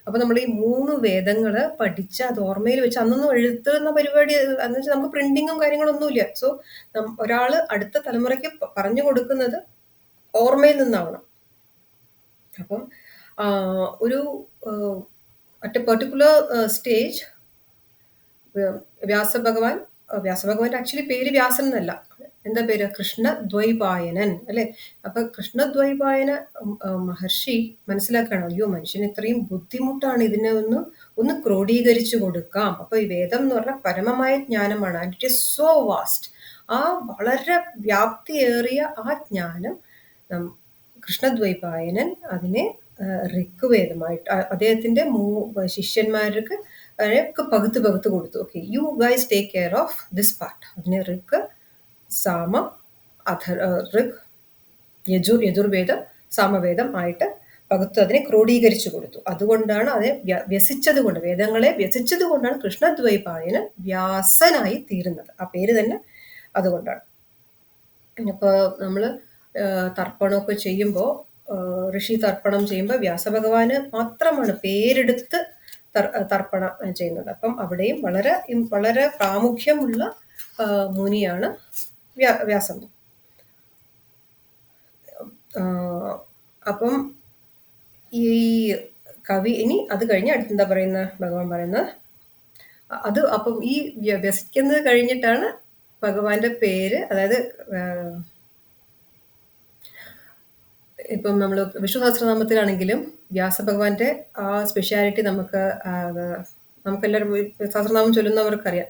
അപ്പൊ നമ്മൾ ഈ 3 വേദങ്ങള് പഠിച്ച് അത് ഓർമ്മയിൽ വെച്ച്, അന്നൊന്നും എഴുത്തുന്ന പരിപാടി എന്ന് വെച്ചാൽ നമുക്ക് പ്രിന്റിങ്ങും കാര്യങ്ങളൊന്നുമില്ല. സോ ഒരാള് അടുത്ത തലമുറയ്ക്ക് പറഞ്ഞു കൊടുക്കുന്നത് ഓർമ്മയിൽ നിന്നാവണം. അപ്പം ഒരു അറ്റ് എ പെർട്ടിക്കുലർ സ്റ്റേജ് വ്യാസഭഗവാന്റെ ആക്ച്വലി പേര് വ്യാസൻ എന്നല്ല, എന്താ പേര്? കൃഷ്ണദ്വൈപായനൻ, അല്ലെ? അപ്പൊ കൃഷ്ണദ്വൈപായന മഹർഷി മനസ്സിലാക്കണം, അയ്യോ മനുഷ്യന് ഇത്രയും ബുദ്ധിമുട്ടാണ്, ഇതിനെ ഒന്ന് ക്രോഡീകരിച്ചു കൊടുക്കാം. അപ്പൊ ഈ വേദം എന്ന് പറഞ്ഞാൽ പരമമായ ജ്ഞാനമാണ്. And it is so vast. ആ വളരെ വ്യാപ്തിയേറിയ ആ ജ്ഞാനം കൃഷ്ണദ്വൈപായനൻ അതിനെ ഋഗ്വേദമായിട്ട് അദ്ദേഹത്തിന്റെ ശിഷ്യന്മാർക്ക് ഒക്കെ പകുത്ത് കൊടുത്തു. Okay, you guys take care of this part. അതിനെ ഋഗ്, സാമ, ഋഗ്, യജുർവേദം, സാമവേദം ആയിട്ട് പകുത്ത് അതിനെ ക്രോഡീകരിച്ചു കൊടുത്തു. അതുകൊണ്ടാണ് അത് വ്യസിച്ചത് കൊണ്ട്, വേദങ്ങളെ വ്യസിച്ചത് കൊണ്ടാണ് കൃഷ്ണദ്വൈപായനൻ വ്യാസനായി തീരുന്നത്. ആ പേര് തന്നെ അതുകൊണ്ടാണ്. ഇപ്പൊ നമ്മള് തർപ്പണമൊക്കെ ചെയ്യുമ്പോൾ, ഋഷി തർപ്പണം ചെയ്യുമ്പോൾ വ്യാസഭഗവാന് മാത്രമാണ് പേരെടുത്ത് തർപ്പണം ചെയ്യുന്നത്. അപ്പം അവിടെയും വളരെ പ്രാമുഖ്യമുള്ള മുനിയാണ് വ്യാസൻ. അപ്പം ഈ കവി ഇനി അത് കഴിഞ്ഞ് അടുത്തെന്താ പറയുന്ന ഭഗവാൻ പറയുന്നത്? അത് അപ്പം ഈ വ്യസിക്കുന്നത് കഴിഞ്ഞിട്ടാണ് ഭഗവാന്റെ പേര്, അതായത് ഇപ്പം നമ്മൾ വിഷ്ണു സഹസ്രനാമത്തിലാണെങ്കിലും വ്യാസഭഗവാന്റെ ആ സ്പെഷ്യാലിറ്റി നമുക്കെല്ലാവരും സഹസ്രനാമം ചൊല്ലുന്നവർക്കറിയാം.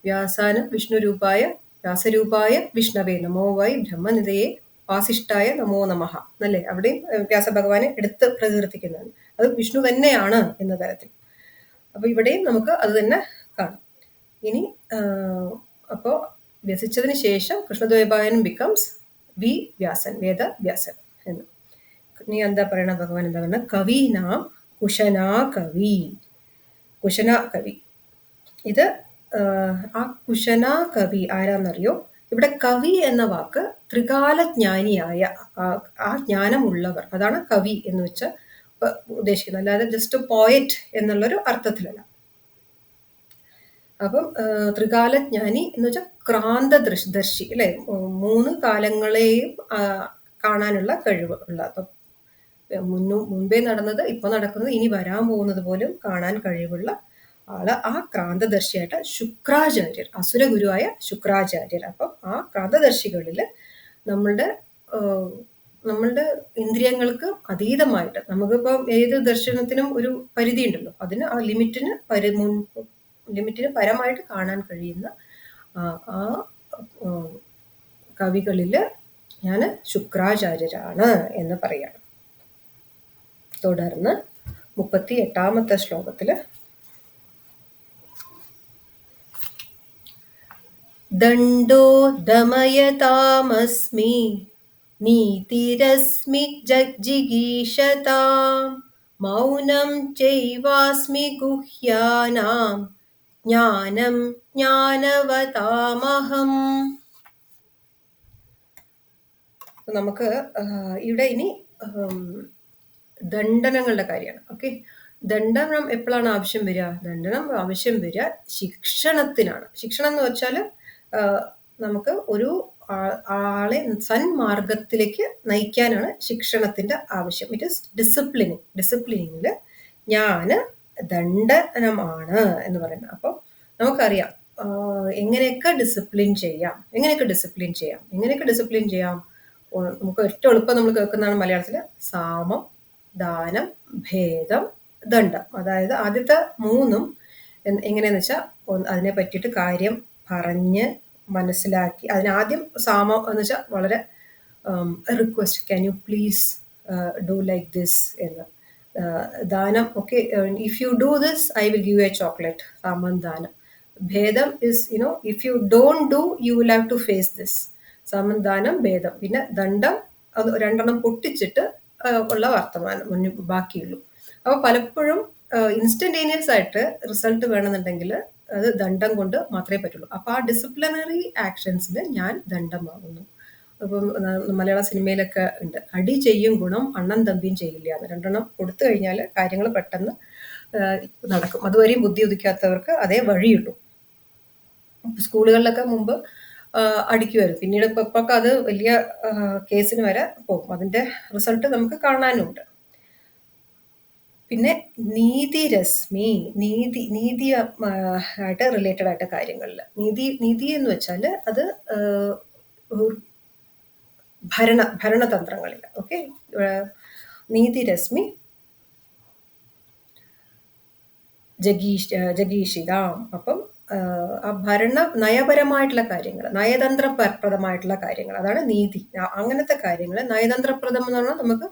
വ്യാസാന വിഷ്ണുരൂപായ വ്യാസരൂപായ വിഷ്ണവേ നമോ വൈ ബ്രഹ്മനിധയെ വാസിഷ്ഠായ നമോ നമഃ എന്നല്ലേ അവിടെയും വ്യാസഭഗവാനെ എടുത്ത് പ്രകീർത്തിക്കുന്നതാണ്. അത് വിഷ്ണു തന്നെയാണ് എന്ന തരത്തിൽ. അപ്പൊ ഇവിടെയും നമുക്ക് അത് തന്നെ കാണാം. ഇനി അപ്പോ വ്യസിച്ചതിന് ശേഷം കൃഷ്ണദ്വൈപായനൻ ബിക്കംസ് വി വ്യാസൻ, വേദ വ്യാസൻ എന്ന്. നീ എന്താ പറയണ? ഭഗവാൻ എന്താ പറഞ്ഞ? കവീനാം കുശനാ കവി. കുശനാ കവി, ഇത് ആ കുശനാ കവി ആരാന്നറിയോ? ഇവിടെ കവി എന്ന വാക്ക് ത്രികാലജ്ഞാനിയായ ആ ജ്ഞാനമുള്ളവർ, അതാണ് കവി എന്ന് വെച്ചാൽ ഉദ്ദേശിക്കുന്നത്. അല്ലാതെ ജസ്റ്റ് പോയറ്റ് എന്നുള്ളൊരു അർത്ഥത്തിലല്ല. അപ്പം ത്രികാലജ്ഞാനി എന്ന് വെച്ചാൽ ക്രാന്തദർശി, അല്ലെ? 3 കാലങ്ങളെയും കാണാനുള്ള കഴിവ് ഉള്ള, അപ്പം മുൻപേ നടന്നത്, ഇപ്പൊ നടക്കുന്നത്, ഇനി വരാൻ പോകുന്നത് പോലും കാണാൻ കഴിവുള്ള ആള്. ആ ക്രാന്തദർശിയായിട്ട് ശുക്രാചാര്യർ, അസുരഗുരുവായ ശുക്രാചാര്യർ. അപ്പം ആ ക്രാന്തദർശികളില് നമ്മളുടെ ഇന്ദ്രിയങ്ങൾക്ക് അതീതമായിട്ട്, നമുക്കിപ്പം ഏത് ദർശനത്തിനും ഒരു പരിധി ഉണ്ടല്ലോ, അതിന് ആ ലിമിറ്റിന് പരമായിട്ട് കാണാൻ കഴിയുന്ന ആ കവികളില് ഞാൻ ശുക്രാചാര്യരാണ് എന്ന് പറയാണ്. തുടർന്ന് 38ാമത്തെ ശ്ലോകത്തില് ദണ്ഡോ ദമയതാമസ്മി നീതിരസ്മി ജഗ്ജിഗീഷതാം മൗനം ചൈവാസ്മി ഗുഹ്യാനാം ജ്ഞാനം ജ്ഞാനവതാമഹം. നമുക്ക് ഇവിടെ ഇനി ദണ്ഡനങ്ങളുടെ കാര്യമാണ്. ഓക്കെ, ദണ്ഡനം എപ്പോഴാണ് ആവശ്യം വരിക? ദണ്ഡനം ആവശ്യം വരിക ശിക്ഷണത്തിനാണ്. ശിക്ഷണം എന്ന് വെച്ചാൽ നമുക്ക് ഒരു ആളെ സന്മാർഗത്തിലേക്ക് നയിക്കാനാണ് ശിക്ഷണത്തിന്റെ ആവശ്യം. It is disciplining. ഡിസിപ്ലിനിങ്ങിൽ ഞാൻ ദണ്ഡനമാണ് എന്ന് പറയുന്നത്. അപ്പോൾ നമുക്കറിയാം എങ്ങനെയൊക്കെ ഡിസിപ്ലിൻ ചെയ്യാം. നമുക്ക് ഏറ്റവും എളുപ്പം നമ്മൾ കേൾക്കുന്നതാണ് മലയാളത്തിൽ സാമം, ദാനം, ഭേദം, ദണ്ഡം. അതായത് ആദ്യത്തെ മൂന്നും എങ്ങനെയാന്ന് വെച്ചാൽ അതിനെ പറ്റിയിട്ട് കാര്യം പറഞ്ഞ് മനസ്സിലാക്കി, അതിനാദ്യം സാമം എന്ന് വെച്ചാൽ വളരെ request, can you please do like this എന്ന്. ദാനം, okay, if you do this I will give a chocolate. സാമം ദാനം. ഭേദം is if you don't do you will have to face this. സമദാനം, ഭേദം. പിന്നെ ദണ്ഡം, അത് രണ്ടെണ്ണം പൊട്ടിച്ചിട്ട് ഉള്ള വർത്തമാനം ബാക്കിയുള്ളൂ. അപ്പോൾ പലപ്പോഴും ഇൻസ്റ്റന്റേനിയസ് ആയിട്ട് റിസൾട്ട് വേണമെന്നുണ്ടെങ്കിൽ അത് ദണ്ഡം കൊണ്ട് മാത്രമേ പറ്റുള്ളൂ. അപ്പോൾ ആ ഡിസിപ്ലിനറി ആക്ഷൻസിൽ ഞാൻ ദണ്ഡമാകുന്നു. അപ്പം മലയാള സിനിമയിലൊക്കെ ഉണ്ട്, അടി ചെയ്യും ഗുണം അണ്ണൻ തമ്പിയും ചെയ്യില്ല എന്ന്. രണ്ടെണ്ണം കൊടുത്തു കഴിഞ്ഞാൽ കാര്യങ്ങൾ പെട്ടെന്ന് നടക്കും. അതുവരെയും ബുദ്ധി ഉദിക്കാത്തവർക്ക് അതേ വഴിയുള്ളൂ. സ്കൂളുകളിലൊക്കെ മുമ്പ് അടിക്കുമായിരുന്നു. പിന്നീട് ഇപ്പൊ അത് വലിയ കേസിന് വരെ പോകും. അതിന്റെ റിസൾട്ട് നമുക്ക് കാണാനുണ്ട്. പിന്നെ നീതിരശ്മി, നീതി ആയിട്ട് റിലേറ്റഡ് ആയിട്ട് കാര്യങ്ങളിൽ നീതി എന്ന് വെച്ചാൽ അത് ഭരണതന്ത്രങ്ങളിൽ. ഓക്കെ, നീതിരശ്മി ജഗീഷിതാം. അപ്പം ആ നയപരമായിട്ടുള്ള കാര്യങ്ങൾ, നയതന്ത്രപ്രദമായിട്ടുള്ള കാര്യങ്ങൾ, അതാണ് നീതി. അങ്ങനത്തെ കാര്യങ്ങൾ നയതന്ത്രപ്രദം എന്ന് പറഞ്ഞാൽ നമുക്ക്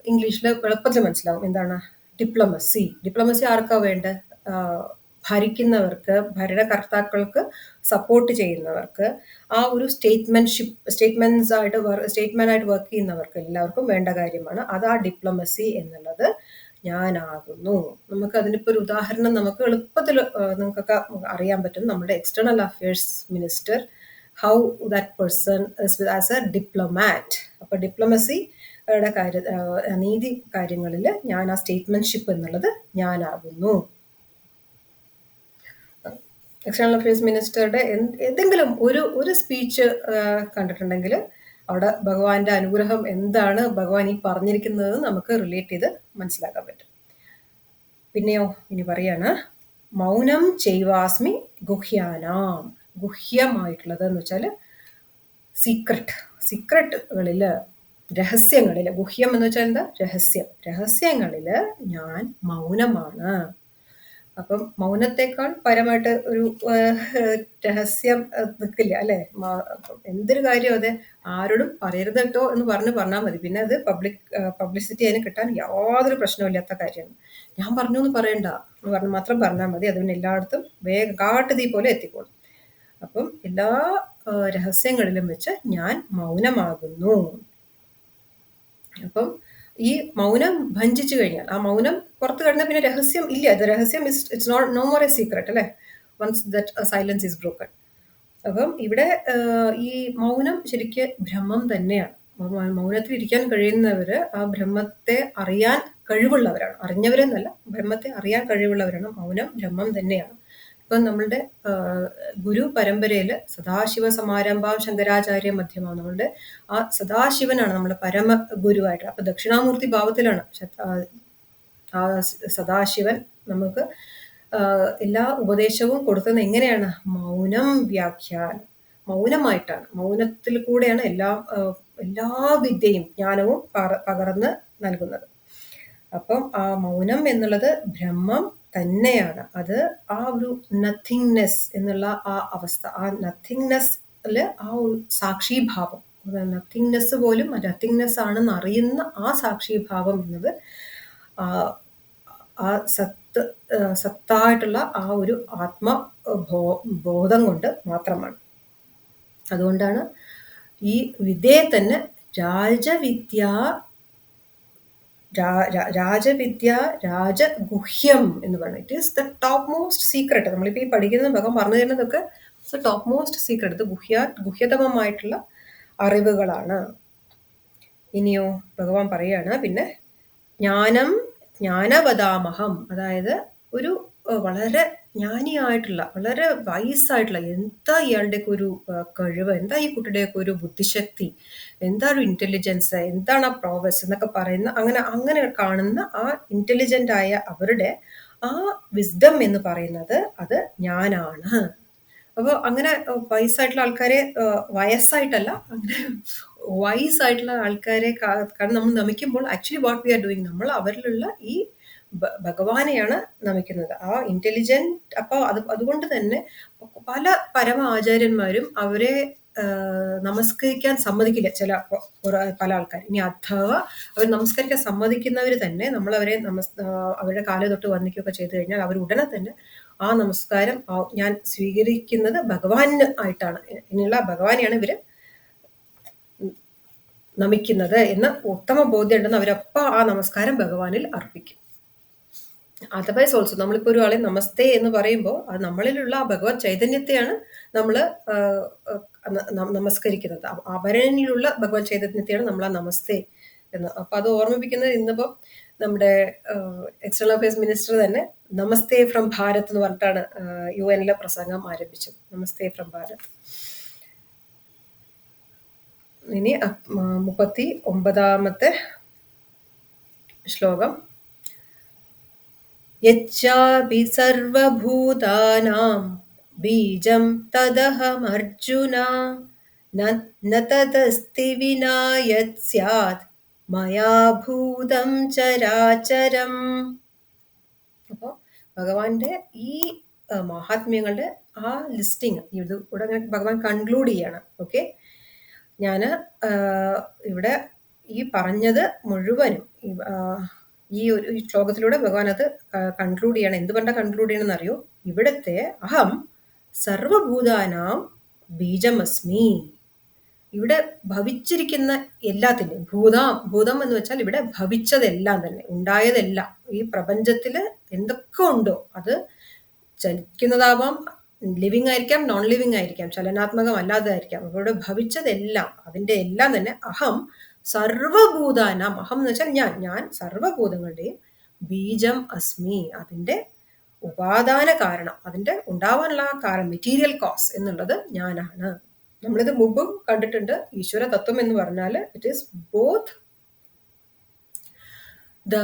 ഇംഗ്ലീഷിൽ എളുപ്പത്തിൽ മനസ്സിലാവും. എന്താണ് ഡിപ്ലോമസി? ഡിപ്ലോമസി ആർക്കാ വേണ്ടത്? ഭരിക്കുന്നവർക്ക്, ഭരണകർത്താക്കൾക്ക് സപ്പോർട്ട് ചെയ്യുന്നവർക്ക്, ആ ഒരു സ്റ്റേറ്റ്മെന്റ് ആയിട്ട് വർക്ക് ചെയ്യുന്നവർക്ക് എല്ലാവർക്കും വേണ്ട കാര്യമാണ്. അത് ആ ഡിപ്ലോമസി എന്നുള്ളത് ഞാനാകുന്നു. നമുക്ക് അതിനിപ്പോൾ ഒരു ഉദാഹരണം നമുക്ക് എളുപ്പത്തിൽ നിങ്ങൾക്കൊക്കെ അറിയാൻ പറ്റും. നമ്മുടെ external affairs minister, how that person as A diplomat. അപ്പോൾ ഡിപ്ലോമസിയുടെ നീതി കാര്യങ്ങളിൽ ഞാൻ ആ സ്റ്റേറ്റ്മെന്റ്ഷിപ്പ് എന്നുള്ളത് ഞാനാകുന്നു. എക്സ്റ്റേണൽ അഫയേഴ്സ് മിനിസ്റ്ററുടെ ഏതെങ്കിലും ഒരു സ്പീച്ച് കണ്ടിട്ടുണ്ടെങ്കിൽ അവിടെ ഭഗവാന്റെ അനുഗ്രഹം എന്താണ് ഭഗവാൻ ഈ പറഞ്ഞിരിക്കുന്നത് നമുക്ക് റിലേറ്റ് ചെയ്ത് മനസ്സിലാക്കാൻ പറ്റും. പിന്നെയോ ഇനി പറയാണ്, മൗനം ചെയ്വാസ്മി ഗുഹ്യാനാം. ഗുഹ്യമായിട്ടുള്ളത് എന്ന് വെച്ചാൽ സീക്രട്ടുകളില്, രഹസ്യങ്ങളില്. ഗുഹ്യം എന്ന് വെച്ചാൽ എന്താ? രഹസ്യങ്ങളില് ഞാൻ മൗനമാണ്. അപ്പം മൗനത്തെക്കാൾ പരമായിട്ട് ഒരു രഹസ്യം നിൽക്കില്ല അല്ലെ? എന്തൊരു കാര്യം അതെ ആരോടും പറയരുത് കേട്ടോ എന്ന് പറഞ്ഞാൽ മതി. പിന്നെ അത് പബ്ലിസിറ്റി അതിന് കിട്ടാൻ യാതൊരു പ്രശ്നമില്ലാത്ത കാര്യമാണ്. ഞാൻ പറഞ്ഞു എന്ന് പറയണ്ട എന്ന് മാത്രം പറഞ്ഞാൽ മതി. അത് പിന്നെ എല്ലായിടത്തും കാട്ടുതീ പോലെ എത്തിക്കോളും. അപ്പം എല്ലാ രഹസ്യങ്ങളിലും വെച്ച് ഞാൻ മൗനമാകുന്നു. അപ്പം ഈ മൗനം ഭഞ്ജിച്ചു കഴിഞ്ഞാൽ, ആ മൗനം പുറത്തു കഴിഞ്ഞാൽ പിന്നെ രഹസ്യം ഇല്ല. രഹസ്യം it's no more a secret അല്ലെ, once that silence is broken. അപ്പം ഇവിടെ ഈ മൗനം ശരിക്ക് ബ്രഹ്മം തന്നെയാണ്. മൗനത്തിൽ ഇരിക്കാൻ കഴിയുന്നവര് ആ ബ്രഹ്മത്തെ അറിയാൻ കഴിവുള്ളവരാണ്. അറിഞ്ഞവരെന്നല്ല, ബ്രഹ്മത്തെ അറിയാൻ കഴിവുള്ളവരാണ്. മൗനം ബ്രഹ്മം തന്നെയാണ്. ഇപ്പം നമ്മളുടെ ഗുരു പരമ്പരയില് സദാശിവ സമാരംഭം ശങ്കരാചാര്യ മധ്യമാണ്. നമ്മളുടെ ആ സദാശിവനാണ് നമ്മുടെ പരമ ഗുരുവായിട്ട്. അപ്പൊ ദക്ഷിണാമൂർത്തി ഭാവത്തിലാണ് ആ സദാശിവൻ നമുക്ക് എല്ലാ ഉപദേശവും കൊടുക്കുന്നത് എങ്ങനെയാണ്? മൗനം വ്യാഖ്യാനം, മൗനമായിട്ടാണ്. മൗനത്തിൽ കൂടെയാണ് എല്ലാ വിദ്യയും ജ്ഞാനവും പകർന്ന് നൽകുന്നത്. അപ്പം ആ മൗനം എന്നുള്ളത് ബ്രഹ്മം തന്നെയാണ്. അത് ആ ഒരു നത്തിങ്നെസ് എന്നുള്ള ആ അവസ്ഥ, ആ നത്തിങ്നെസ്സില് ആ ഒരു സാക്ഷിഭാവം, നത്തിങ്നെസ് പോലും നത്തിങ്നെസ് ആണെന്ന് അറിയുന്ന ആ സാക്ഷിഭാവം എന്നത് ആ സത്തായിട്ടുള്ള ആ ഒരു ബോധം കൊണ്ട് മാത്രമാണ്. അതുകൊണ്ടാണ് ഈ വിദ്യയെ തന്നെ രാജവിദ്യ രാജഗുഹ്യം എന്ന് പറയുന്നത് it is the top most secret. നമ്മളിപ്പോൾ ഈ പഠിക്കുന്നത് ഭഗവാൻ പറഞ്ഞു തരുന്നതൊക്കെ ടോപ്പ് മോസ്റ്റ് സീക്രട്ട്, ഇത് ഗുഹ്യതമമായിട്ടുള്ള അറിവുകളാണ്. ഇനിയോ ഭഗവാൻ പറയാണ് പിന്നെ ജ്ഞാനം ജ്ഞാനവതാമഹം, അതായത് ഒരു വളരെ ജ്ഞാനിയായിട്ടുള്ള വളരെ വയസ്സായിട്ടുള്ള, എന്താ ഇയാളുടെയൊക്കെ ഒരു കഴിവ്, എന്താ ഈ കുട്ടിയുടെയൊക്കെ ഒരു ബുദ്ധിശക്തി, എന്താ ഒരു ഇന്റലിജൻസ്, എന്താണ് ആ പ്രോവസ് എന്നൊക്കെ പറയുന്ന അങ്ങനെ കാണുന്ന ആ ഇന്റലിജന്റ് ആയ അവരുടെ ആ വിസ്ഡം എന്ന് പറയുന്നത് അത് ഞാനാണ്. അപ്പോൾ അങ്ങനെ വയസ്സായിട്ടുള്ള ആൾക്കാരെ, വയസ്സായിട്ടല്ല, അങ്ങനെ വയസ്സായിട്ടുള്ള ആൾക്കാരെ കാരണം നമ്മൾ നമിക്കുമ്പോൾ actually what we are doing, നമ്മൾ അവരിലുള്ള ഈ ഭഗവാനെയാണ് നമിക്കുന്നത്, ആ ഇന്റലിജന്റ്. അപ്പോൾ അതുകൊണ്ട് തന്നെ പല പരമ ആചാര്യന്മാരും അവരെ നമസ്കരിക്കാൻ സമ്മതിക്കില്ല. പല ആൾക്കാർ ഇനി അഥവാ അവർ നമസ്കരിക്കാൻ സമ്മതിക്കുന്നവർ തന്നെ നമ്മൾ അവരെ അവരുടെ കാല് തൊട്ട് വന്ദിക്കുകയൊക്കെ ചെയ്തു കഴിഞ്ഞാൽ അവർ ഉടനെ തന്നെ ആ നമസ്കാരം ഞാൻ സ്വീകരിക്കുന്നത് ഭഗവാന് ആയിട്ടാണ്, ഇനിയുള്ള ഭഗവാനെയാണ് ഇവര് നമിക്കുന്നത് എന്ന് ഉത്തമ ബോധ്യം ഉണ്ടെന്ന് അവരപ്പം ആ നമസ്കാരം ഭഗവാനിൽ അർപ്പിക്കും. അതർവൈസ് ഓൾസോ നമ്മളിപ്പോൾ ഒരാളെ നമസ്തേ എന്ന് പറയുമ്പോൾ അത് നമ്മളിലുള്ള ആ ഭഗവത് ചൈതന്യത്തെയാണ് നമ്മൾ നമസ്കരിക്കുന്നത്, അവരനിലുള്ള ഭഗവത് ചൈതന്യത്തെയാണ് നമ്മൾ ആ നമസ്തേ എന്ന്. അപ്പം അത് ഓർമ്മിപ്പിക്കുന്നത് ഇന്നിപ്പം നമ്മുടെ എക്സ്റ്റേണൽ അഫയേഴ്സ് മിനിസ്റ്റർ തന്നെ നമസ്തേ ഫ്രം ഭാരത് എന്ന് പറഞ്ഞിട്ടാണ് UN പ്രസംഗം ആരംഭിച്ചത്, നമസ്തേ ഫ്രം ഭാരത്. ഇനി 39ാമത്തെ ശ്ലോകം. യച്ഛാപി സർവഭൂതാനാം ബീജം തദഹമർജുന ന തദസ്തി വിനാ യത് സ്യാത് മയാ ഭൂതം ചരാചരം. അപ്പോൾ ഭഗവാന്റെ ഈ മഹാത്മ്യങ്ങളുടെ ആ ലിസ്റ്റിംഗ് ഇത് ഇവിടെ ഭഗവാൻ കൺക്ലൂഡ് ചെയ്യാണ്. ഓക്കെ, ഞാൻ ഇവിടെ ഈ പറഞ്ഞത് മുഴുവനും ഈ ഒരു ശ്ലോകത്തിലൂടെ ഭഗവാൻ അത് കൺക്ലൂഡ് ചെയ്യണം. എന്തുകൊണ്ടാണ് കൺക്ലൂഡ് ചെയ്യണമെന്ന് അറിയോ? ഇവിടുത്തെ അഹം സർവഭൂതാനാം ബീജമസ്മി, ഇവിടെ ഭവിച്ചിരിക്കുന്ന എല്ലാത്തിൻ്റെയും ഭൂതം എന്ന് വെച്ചാൽ ഇവിടെ ഭവിച്ചതെല്ലാം തന്നെ, ഉണ്ടായതെല്ലാം, ഈ പ്രപഞ്ചത്തിൽ എന്തൊക്കെ ഉണ്ടോ അത് ചലിക്കുന്നതാവാം, ലിവിങ് ആയിരിക്കാം, നോൺ ലിവിങ് ആയിരിക്കാം, ചലനാത്മകം അല്ലാതായിരിക്കാം. ഇവിടെ ഭവിച്ചതെല്ലാം, അതിൻ്റെ എല്ലാം തന്നെ അഹം സർവഭൂതാനാം, അഹം എന്ന് വെച്ചാൽ ഞാൻ സർവഭൂതങ്ങളുടെയും ബീജം അസ്മി, അതിൻ്റെ ഉപാദാന കാരണം, അതിൻ്റെ ഉണ്ടാവാനുള്ള ആ കാരണം, മെറ്റീരിയൽ കോസ് എന്നുള്ളത് ഞാനാണ്. നമ്മളിത് മുമ്പും കണ്ടിട്ടുണ്ട്. ഈശ്വര തത്വം എന്ന് പറഞ്ഞാൽ it is both the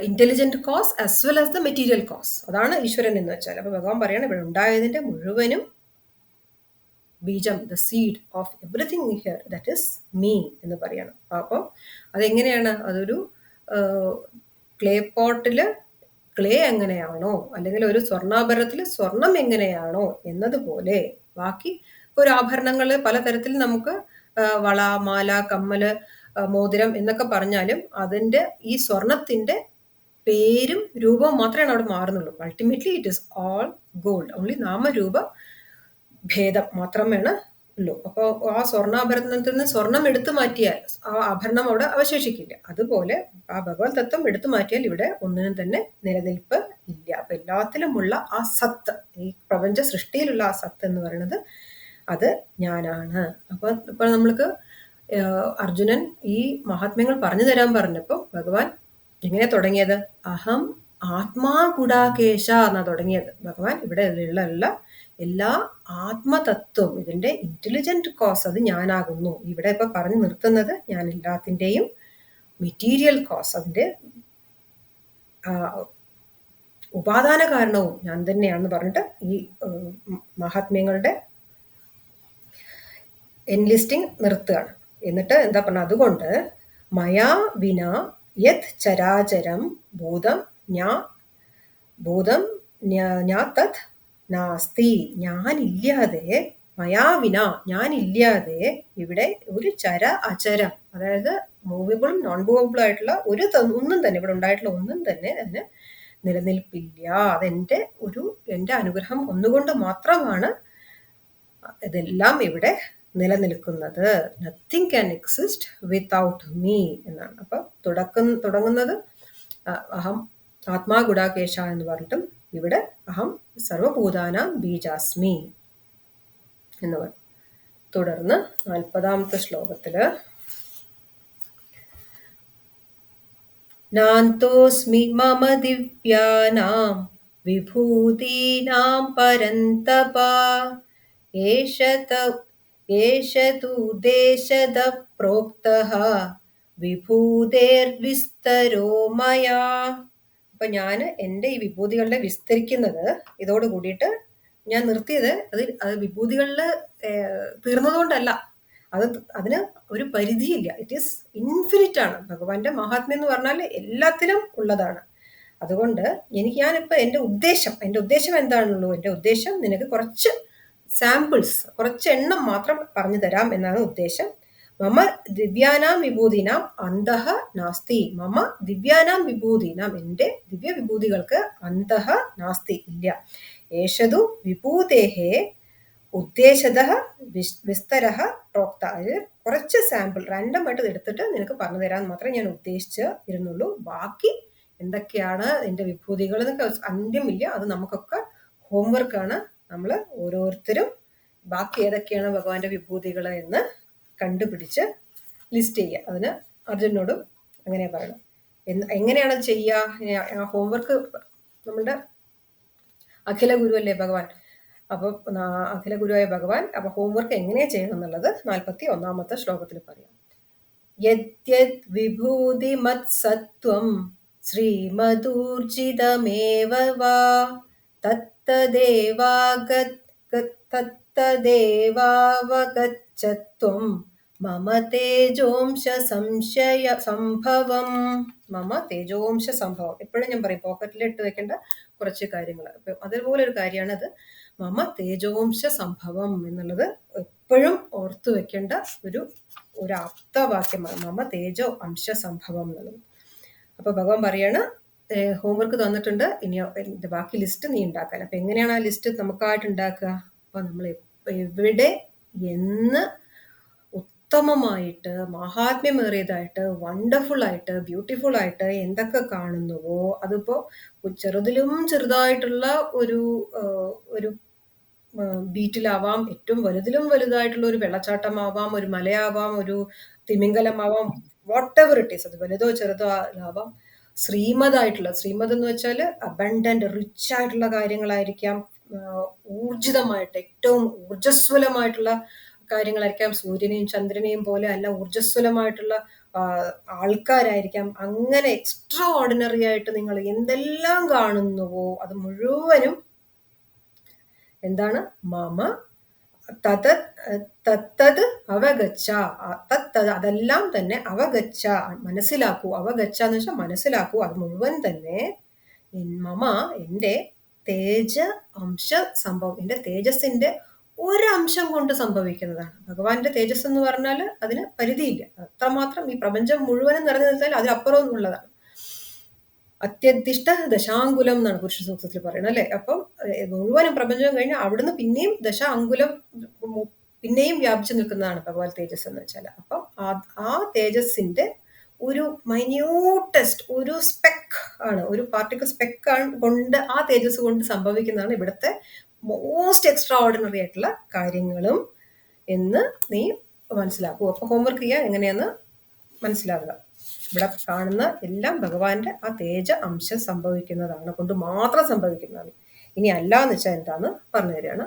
intelligent cause as well as the material cause. അതാണ് ഈശ്വരൻ എന്ന് വെച്ചാൽ. അപ്പൊ ഭഗവാൻ പറയാണ് ഇവിടെ ഉണ്ടായതിന്റെ മുഴുവനും ബീജം, the seed of everything here, that is me എന്ന് പറയണം. അപ്പം അതെങ്ങനെയാണ്? അതൊരു ക്ലേ പോട്ടില് ക്ലേ എങ്ങനെയാണോ, അല്ലെങ്കിൽ ഒരു സ്വർണ്ണാഭരണത്തിൽ സ്വർണം എങ്ങനെയാണോ എന്നതുപോലെ ബാക്കി ഒരു ആഭരണങ്ങൾ പലതരത്തിൽ നമുക്ക് വള, മാല, കമ്മല്, മോതിരം എന്നൊക്കെ പറഞ്ഞാലും അതിൻ്റെ ഈ സ്വർണത്തിന്റെ പേരും രൂപവും മാത്രമേ അവിടെ മാറുന്നുള്ളൂ. Ultimately it is all gold, only നാമരൂപ ഭേദം മാത്രമേ ഉള്ളൂ. അപ്പോൾ ആ സ്വർണ്ണാഭരണത്തിൽ നിന്ന് സ്വർണം എടുത്തു മാറ്റിയാൽ ആ ആഭരണം അവിടെ അവശേഷിക്കില്ല. അതുപോലെ ആ ഭഗവത് തത്വം എടുത്തു മാറ്റിയാൽ ഇവിടെ ഒന്നിനും തന്നെ നിലനിൽപ്പ് ഇല്ല. അപ്പൊ എല്ലാത്തിലുമുള്ള ആ സത്ത്, ഈ പ്രപഞ്ച സൃഷ്ടിയിലുള്ള ആ സത്ത് എന്ന് പറയുന്നത് അത് ഞാനാണ്. അപ്പൊ ഇപ്പോൾ നമ്മൾക്ക് അർജുനൻ ഈ മഹാത്മ്യങ്ങൾ പറഞ്ഞു തരാൻ പറഞ്ഞപ്പോൾ ഭഗവാൻ എങ്ങനെ തുടങ്ങിയത്? അഹം ആത്മാ ഗുഡാകേശ എന്നാ തുടങ്ങിയത് ഭഗവാൻ. ഇവിടെ ഉള്ള എല്ലാ ആത്മതത്വം, ഇതിന്റെ ഇന്റലിജന്റ് കോസ് അത് ഞാനാകുന്നു. ഇവിടെ ഇപ്പൊ പറഞ്ഞു നിർത്തുന്നത് ഞാൻ എല്ലാത്തിൻ്റെയും മെറ്റീരിയൽ കോസ്, അതിന്റെ ഉപാദാന കാരണവും ഞാൻ തന്നെയാണെന്ന് പറഞ്ഞിട്ട് ഈ മഹാത്മ്യങ്ങളുടെ എൻലിസ്റ്റിംഗ് നിർത്തുകയാണ്. എന്നിട്ട് എന്താ പറഞ്ഞ, അതുകൊണ്ട് മയാ വിന യത് ചരാചരം ഭൂതം ഞാ തത് നാസ്തി, ഞാനില്ലാതെ, മയാവിന ഞാനില്ലാതെ ഇവിടെ ഒരു ചര അചരം, അതായത് മൂവബിളും നോൺ മൂവബിളും ആയിട്ടുള്ള ഒന്നും തന്നെ ഇവിടെ ഉണ്ടായിട്ടുള്ള ഒന്നും തന്നെ അതിന് നിലനിൽപ്പില്ല. എൻ്റെ അനുഗ്രഹം ഒന്നുകൊണ്ട് മാത്രമാണ് ഇതെല്ലാം ഇവിടെ നിലനിൽക്കുന്നത്. Nothing can exist without me എന്നാണ്. അപ്പൊ തുടങ്ങുന്നത് അഹം ആത്മാ ഗുഡാകേശ എന്ന് പറഞ്ഞിട്ടും ഇവിടെ അഹം സർവഭൂതാനാം ബീജാസ്മി എന്ന് പറയും. തുടർന്ന് 40ാമത്തെ ശ്ലോകത്തില് നാന്തോസ്മി മമ ദിവ്യാനാം വിഭൂതീനാം പരന്തപ ഏഷ തു ദേശദ പ്രോക്തഃ വിഭൂതേർവിസ്തരോ മയാ. അപ്പൊ ഞാൻ എൻ്റെ ഈ വിഭൂതികളുടെ വിസ്തരിക്കുന്നത് ഇതോട് കൂടിയിട്ട് ഞാൻ നിർത്തിയത് അത് വിഭൂതികളിൽ തീർന്നതുകൊണ്ടല്ല. അതിന് ഒരു പരിധിയില്ല. ഇറ്റ് ഈസ് ഇൻഫിനിറ്റ് ആണ്. ഭഗവാന്റെ മഹാത്മ്യം എന്ന് പറഞ്ഞാൽ എല്ലാത്തിലും ഉള്ളതാണ്. അതുകൊണ്ട് ഞാനിപ്പോൾ എൻ്റെ ഉദ്ദേശം എന്താണുള്ളൂ? എൻ്റെ ഉദ്ദേശം നിനക്ക് കുറച്ച് സാമ്പിൾസ്, കുറച്ച് എണ്ണം മാത്രം പറഞ്ഞു തരാം എന്നാണ് ഉദ്ദേശം. മമ ദിവ്യാനാം വിഭൂതിനാം അന്തഃ നാസ്തി. മമ ദിവ്യാനാം വിഭൂതിനാം, എൻ്റെ ദിവ്യ വിഭൂതികൾക്ക് അന്തഃ നാസ്തി, ഇല്ല. ഏഷതു വിഭൂതേഹേ ഉദ്ദേശതഃ വിസ്തരഃ പ്രോക്ത. അതിൽ കുറച്ച് സാമ്പിൾ റാൻഡമായിട്ട് എടുത്തിട്ട് നിനക്ക് പറഞ്ഞു തരാൻ മാത്രമേ ഞാൻ ഉദ്ദേശിച്ച് ഇരുന്നുള്ളൂ. ബാക്കി എന്തൊക്കെയാണ് എൻ്റെ വിഭൂതികൾ എന്നൊക്കെ അന്ത്യമില്ല. അത് നമുക്കൊക്കെ ഹോംവർക്കാണ്. നമ്മൾ ഓരോരുത്തരും ബാക്കി ഏതൊക്കെയാണ് ഭഗവാന്റെ വിഭൂതികൾ എന്ന് കണ്ടുപിടിച്ച് ലിസ്റ്റ് ചെയ്യുക. അതിന് അർജുനോടും അങ്ങനെ പറയണം. എങ്ങനെയാണ് ചെയ്യുക? ഹോംവർക്ക് നമ്മളുടെ അഖില ഗുരു അല്ലേ ഭഗവാൻ. അപ്പൊ അഖില ഗുരുവായ ഭഗവാൻ അപ്പൊ ഹോംവർക്ക് എങ്ങനെയാ ചെയ്യണം എന്നുള്ളത് 41ാമത്തെ ശ്ലോകത്തിൽ പറയാം. യദ്യത് വിഭൂതി മത്സത്വം ശ്രീമദൂർജിതമേവ വാ തത്തദേവാവഗച്ഛത്വം മമ തേജോംശ സംശയ സംഭവം. മമ തേജോംശ സംഭവം എപ്പോഴും ഞാൻ പറയും, പോക്കറ്റിൽ ഇട്ട് വെക്കേണ്ട കുറച്ച് കാര്യങ്ങൾ. അതേപോലെ ഒരു കാര്യമാണ് അത്. മമ തേജോംശ സംഭവം എന്നുള്ളത് എപ്പോഴും ഓർത്തു വെക്കേണ്ട ഒരു ആപ്തവാക്യമാണ്. മമ തേജോ അംശ സംഭവം എന്നുള്ളത്. അപ്പൊ ഭഗവാൻ പറയാണ്, ഹോംവർക്ക് തന്നിട്ടുണ്ട്, ഇനി ബാക്കി ലിസ്റ്റ് നീ ഉണ്ടാക്കാൻ. അപ്പൊ എങ്ങനെയാണ് ആ ലിസ്റ്റ് നമുക്കായിട്ട് ഉണ്ടാക്കുക? അപ്പൊ നമ്മൾ എവിടെ എന്ന് ഉത്തമമായിട്ട്, മഹാത്മ്യമേറിയതായിട്ട്, വണ്ടർഫുൾ ആയിട്ട്, ബ്യൂട്ടിഫുൾ ആയിട്ട് എന്തൊക്കെ കാണുന്നുവോ, അതിപ്പോ ചെറുതിലും ചെറുതായിട്ടുള്ള ഒരു ബീറ്റിലാവാം, ഏറ്റവും വലുതിലും വലുതായിട്ടുള്ള ഒരു വെള്ളച്ചാട്ടമാവാം, ഒരു മലയാവാം, ഒരു തിമിംഗലമാവാം, വാട്ട് എവർ ഇറ്റ് ഈസ്. അത് വലുതോ ചെറുതോ ആവാം. ശ്രീമദ് എന്ന് വെച്ചാൽ അബണ്ടന്റ്, റിച്ച് ആയിട്ടുള്ള കാര്യങ്ങളായിരിക്കാം. ഊർജിതമായിട്ട്, ഏറ്റവും ഊർജസ്വലമായിട്ടുള്ള കാര്യങ്ങളായിരിക്കാം. സൂര്യനെയും ചന്ദ്രനെയും പോലെ അല്ല, ഊർജസ്വലമായിട്ടുള്ള ആൾക്കാരായിരിക്കാം. അങ്ങനെ എക്സ്ട്രാ ഓർഡിനറി ആയിട്ട് നിങ്ങൾ എന്തെല്ലാം കാണുന്നുവോ അത് മുഴുവനും എന്താണ്? മമ തത്തത് അവഗച്ഛ. അതെല്ലാം തന്നെ അവഗച്ഛ, മനസ്സിലാക്കൂ. അവഗച്ഛ എന്ന് വെച്ചാൽ മനസ്സിലാക്കൂ. അത് മുഴുവൻ തന്നെ മമ, എൻ്റെ തേജ അംശ സംഭവം, എൻ്റെ തേജസ്സിന്റെ ഒരംശം കൊണ്ട് സംഭവിക്കുന്നതാണ്. ഭഗവാന്റെ തേജസ് എന്ന് പറഞ്ഞാൽ അതിന് പരിധിയില്ല. അത്രമാത്രം ഈ പ്രപഞ്ചം മുഴുവനും നിറഞ്ഞു നിൽച്ചാൽ അതിനപ്പുറം ഉള്ളതാണ്. അത്യധിഷ്ഠ ദശാങ്കുലം എന്നാണ് പുരുഷ സൂക്തത്തിൽ പറയുന്നത് അല്ലെ. അപ്പം മുഴുവനും പ്രപഞ്ചം കഴിഞ്ഞ് അവിടുന്ന് പിന്നെയും അങ്കുലം പിന്നെയും വ്യാപിച്ചു നിൽക്കുന്നതാണ് ഭഗവാൻ തേജസ് എന്ന് വെച്ചാൽ. അപ്പം ആ തേജസ്സിന്റെ ഒരു മൈന്യൂട്ടസ്റ്റ് ഒരു സ്പെക്ക് ആണ്, ഒരു പാർട്ടിക്കൽ സ്പെക്ക് ആണ് കൊണ്ട് ആ തേജസ് കൊണ്ട് സംഭവിക്കുന്നതാണ് ഇവിടുത്തെ മോസ്റ്റ് എക്സ്ട്രാ ഓർഡിനറി ആയിട്ടുള്ള കാര്യങ്ങളും എന്ന് നീ മനസ്സിലാക്കൂ. അപ്പൊ ഹോംവർക്ക് ചെയ്യാൻ എങ്ങനെയാന്ന് മനസ്സിലാവുക. ഇവിടെ കാണുന്ന എല്ലാം ഭഗവാന്റെ ആ തേജ അംശം സംഭവിക്കുന്നതാണ്, കൊണ്ട് മാത്രം സംഭവിക്കുന്നതാണ്. ഇനി അല്ല എന്ന് വെച്ചാൽ എന്താന്ന് പറഞ്ഞു തരികയാണ്.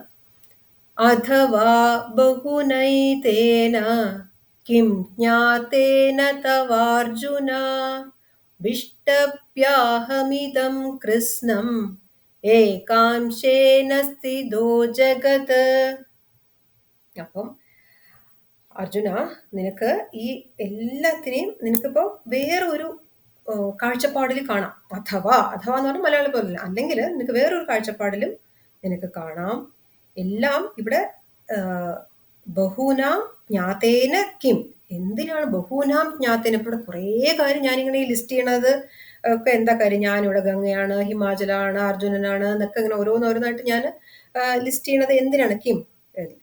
അഥവാ ബഹുനൈതേന കിം ജ്ഞാതേന തവാർജുന വിഷ്ടപ്യാഹമിദം കൃഷ്ണം ഏകാംശേന സ്ഥിതോ ജഗത്. അപ്പം അർജുന, നിനക്ക് ഈ എല്ലാത്തിനെയും നിനക്കിപ്പോ വേറൊരു കാഴ്ചപ്പാടിൽ കാണാം. അഥവാ എന്ന് പറഞ്ഞാൽ മലയാളം പോലില്ല, അല്ലെങ്കിൽ നിനക്ക് വേറൊരു കാഴ്ചപ്പാടിലും നിനക്ക് കാണാം. എല്ലാം ഇവിടെ ബഹൂനാം ജ്ഞാതേന കിം. എന്തിനാണ് ബഹൂനാം ജ്ഞാതേന? ഇവിടെ കുറേ കാര്യം ഞാനിങ്ങനെ ലിസ്റ്റ് ചെയ്യണത് ഒക്കെ എന്താ കാര്യം? ഞാനിവിടെ ഗംഗയാണ്, ഹിമാചലാണ്, അർജുനനാണ് എന്നൊക്കെ ഇങ്ങനെ ഓരോന്നോരോന്നായിട്ട് ഞാൻ ലിസ്റ്റ് ചെയ്യണത് എന്തിനാണ്? കിം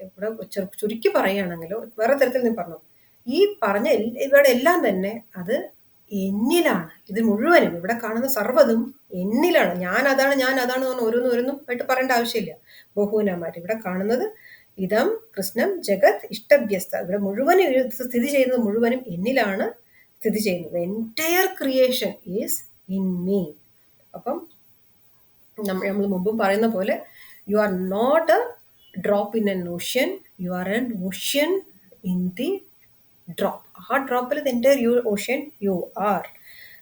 ഇവിടെ ചുരുക്കി പറയുകയാണെങ്കിലോ വേറെ തരത്തിൽ നീ പറഞ്ഞു, ഈ പറഞ്ഞ ഇവിടെ എല്ലാം തന്നെ അത് എന്നിലാണ്. ഇത് മുഴുവനും ഇവിടെ കാണുന്ന സർവ്വതും എന്നിലാണ്. ഞാൻ അതാണ് എന്ന് പറഞ്ഞ് ഓരോന്നും ആയിട്ട് പറയേണ്ട ആവശ്യമില്ല. ബഹുവനമായിട്ട് ഇവിടെ കാണുന്നത് ഇതം കൃഷ്ണം ജഗത് ഇഷ്ടഭ്യസ്ത, ഇവിടെ മുഴുവനും സ്ഥിതി ചെയ്യുന്നത് മുഴുവനും എന്നിലാണ് സ്ഥിതി ചെയ്യുന്നത്. Entire creation is in me. അപ്പം നമ്മൾ മുമ്പും പറയുന്ന പോലെ you are not a drop in an ocean, you are an ocean in the drop. ആ ഡ്രോപ്പിൽ entire you ocean you are.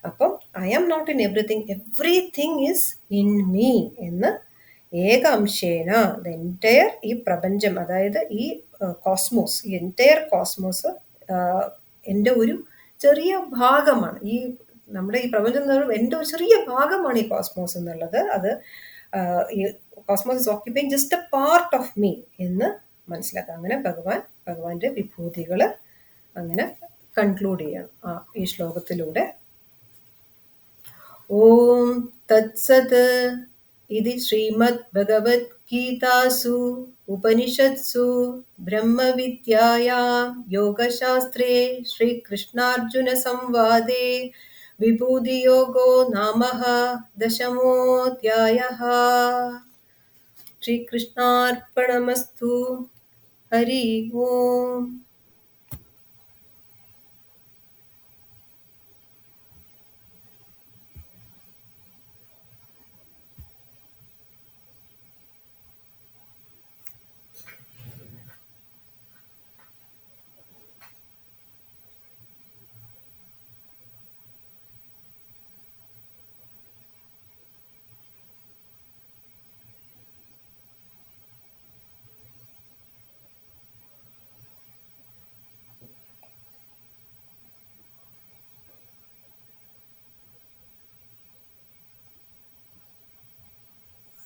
അപ്പം I am not in everything is in me എന്ന് ഏക അംശേന ദ എൻറ്റയർ ഈ പ്രപഞ്ചം, അതായത് ഈ കോസ്മോസ്, ഈ എൻറ്റയർ കോസ്മോസ് എൻ്റെ ഒരു ചെറിയ ഭാഗമാണ്. ഈ നമ്മുടെ ഈ പ്രപഞ്ചം എന്ന് പറയുമ്പോൾ എൻ്റെ ഒരു ചെറിയ ഭാഗമാണ് ഈ കോസ്മോസ് എന്നുള്ളത്. അത് ഈ cosmos is occupying just a part of me എന്ന് മനസ്സിലാക്കുക. അങ്ങനെ ഭഗവാന്റെ വിഭൂതികൾ അങ്ങനെ കൺക്ലൂഡ് ചെയ്യണം ഈ ശ്ലോകത്തിലൂടെ. ഓം തത്സത് ഇതി ശ്രീമദ് ഭഗവത്ഗീതാസു ഉപനിഷത്സു ബ്രഹ്മവിദ്യായാം യോഗശാസ്ത്രേ ശ്രീകൃഷ്ണാർജുന സംവാദേ വിഭൂതിയോഗോ നാമഃ ദശമോऽധ്യായः. ശ്രീകൃഷ്ണാർപ്പണമസ്തു. ഹരി ഓം.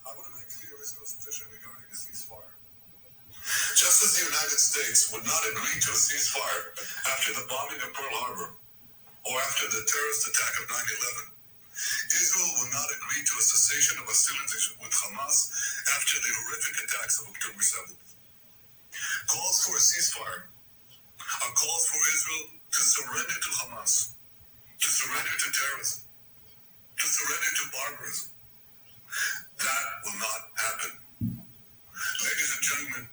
I want to make clear Israel's position regarding a ceasefire. Just as the United States would not agree to a ceasefire after the bombing of Pearl Harbor or after the terrorist attack of 9/11, Israel will not agree to a cessation of hostilities with Hamas after the horrific attacks of October 7th. Calls for a ceasefire are calls for Israel to surrender to Hamas, to surrender to terrorism, to surrender to barbarism. That will not happen. Ladies and gentlemen,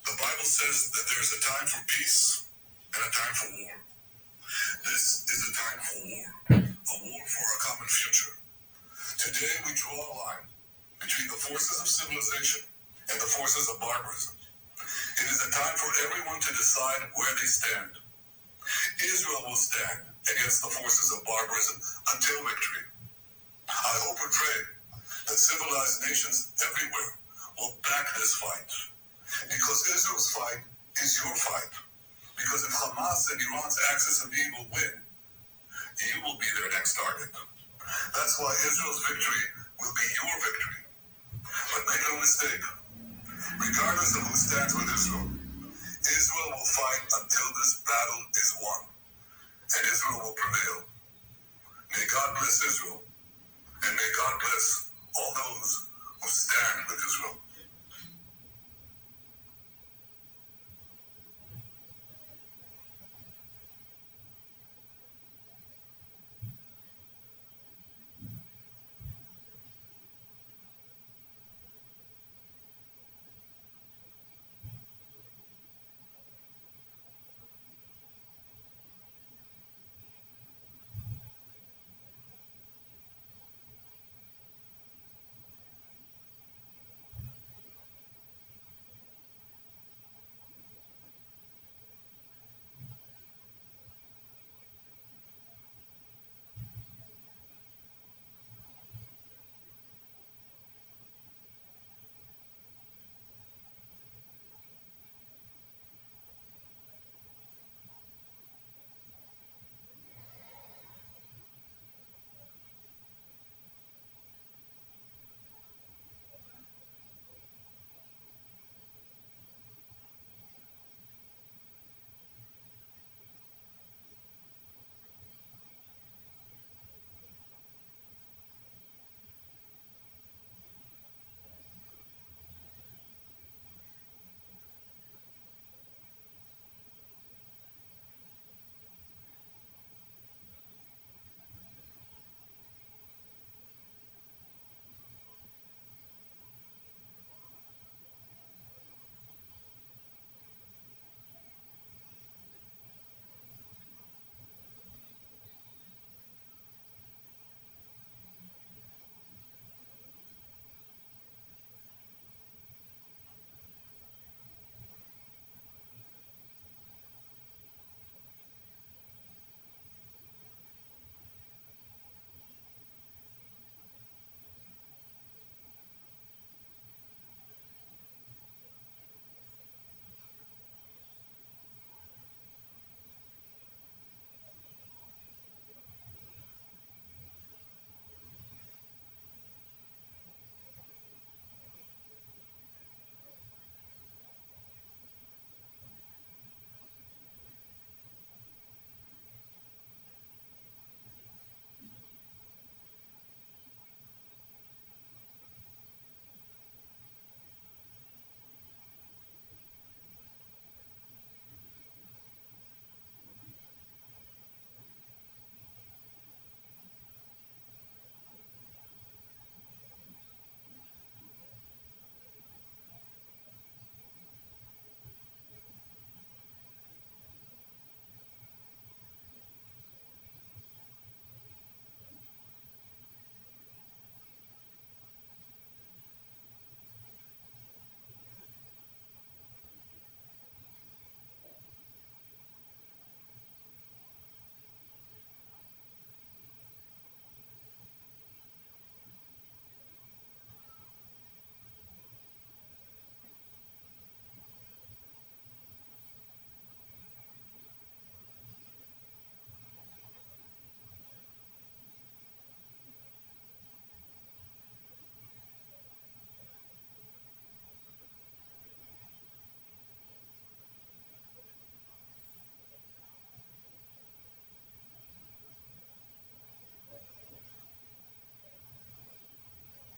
the Bible says that there is a time for peace and a time for war. This is a time for war for our common future. Today we draw a line between the forces of civilization and the forces of barbarism. It is a time for everyone to decide where they stand. Israel will stand against the forces of barbarism until victory. I hope and pray that civilized nations everywhere will back this fight. Because Israel's fight is your fight. Because if Hamas and Iran's axis of evil win, you will be their next target. That's why Israel's victory will be your victory. But make no mistake, regardless of who stands with Israel, Israel will fight until this battle is won. And Israel will prevail. May God bless Israel. And may God bless all those who stand with Israel.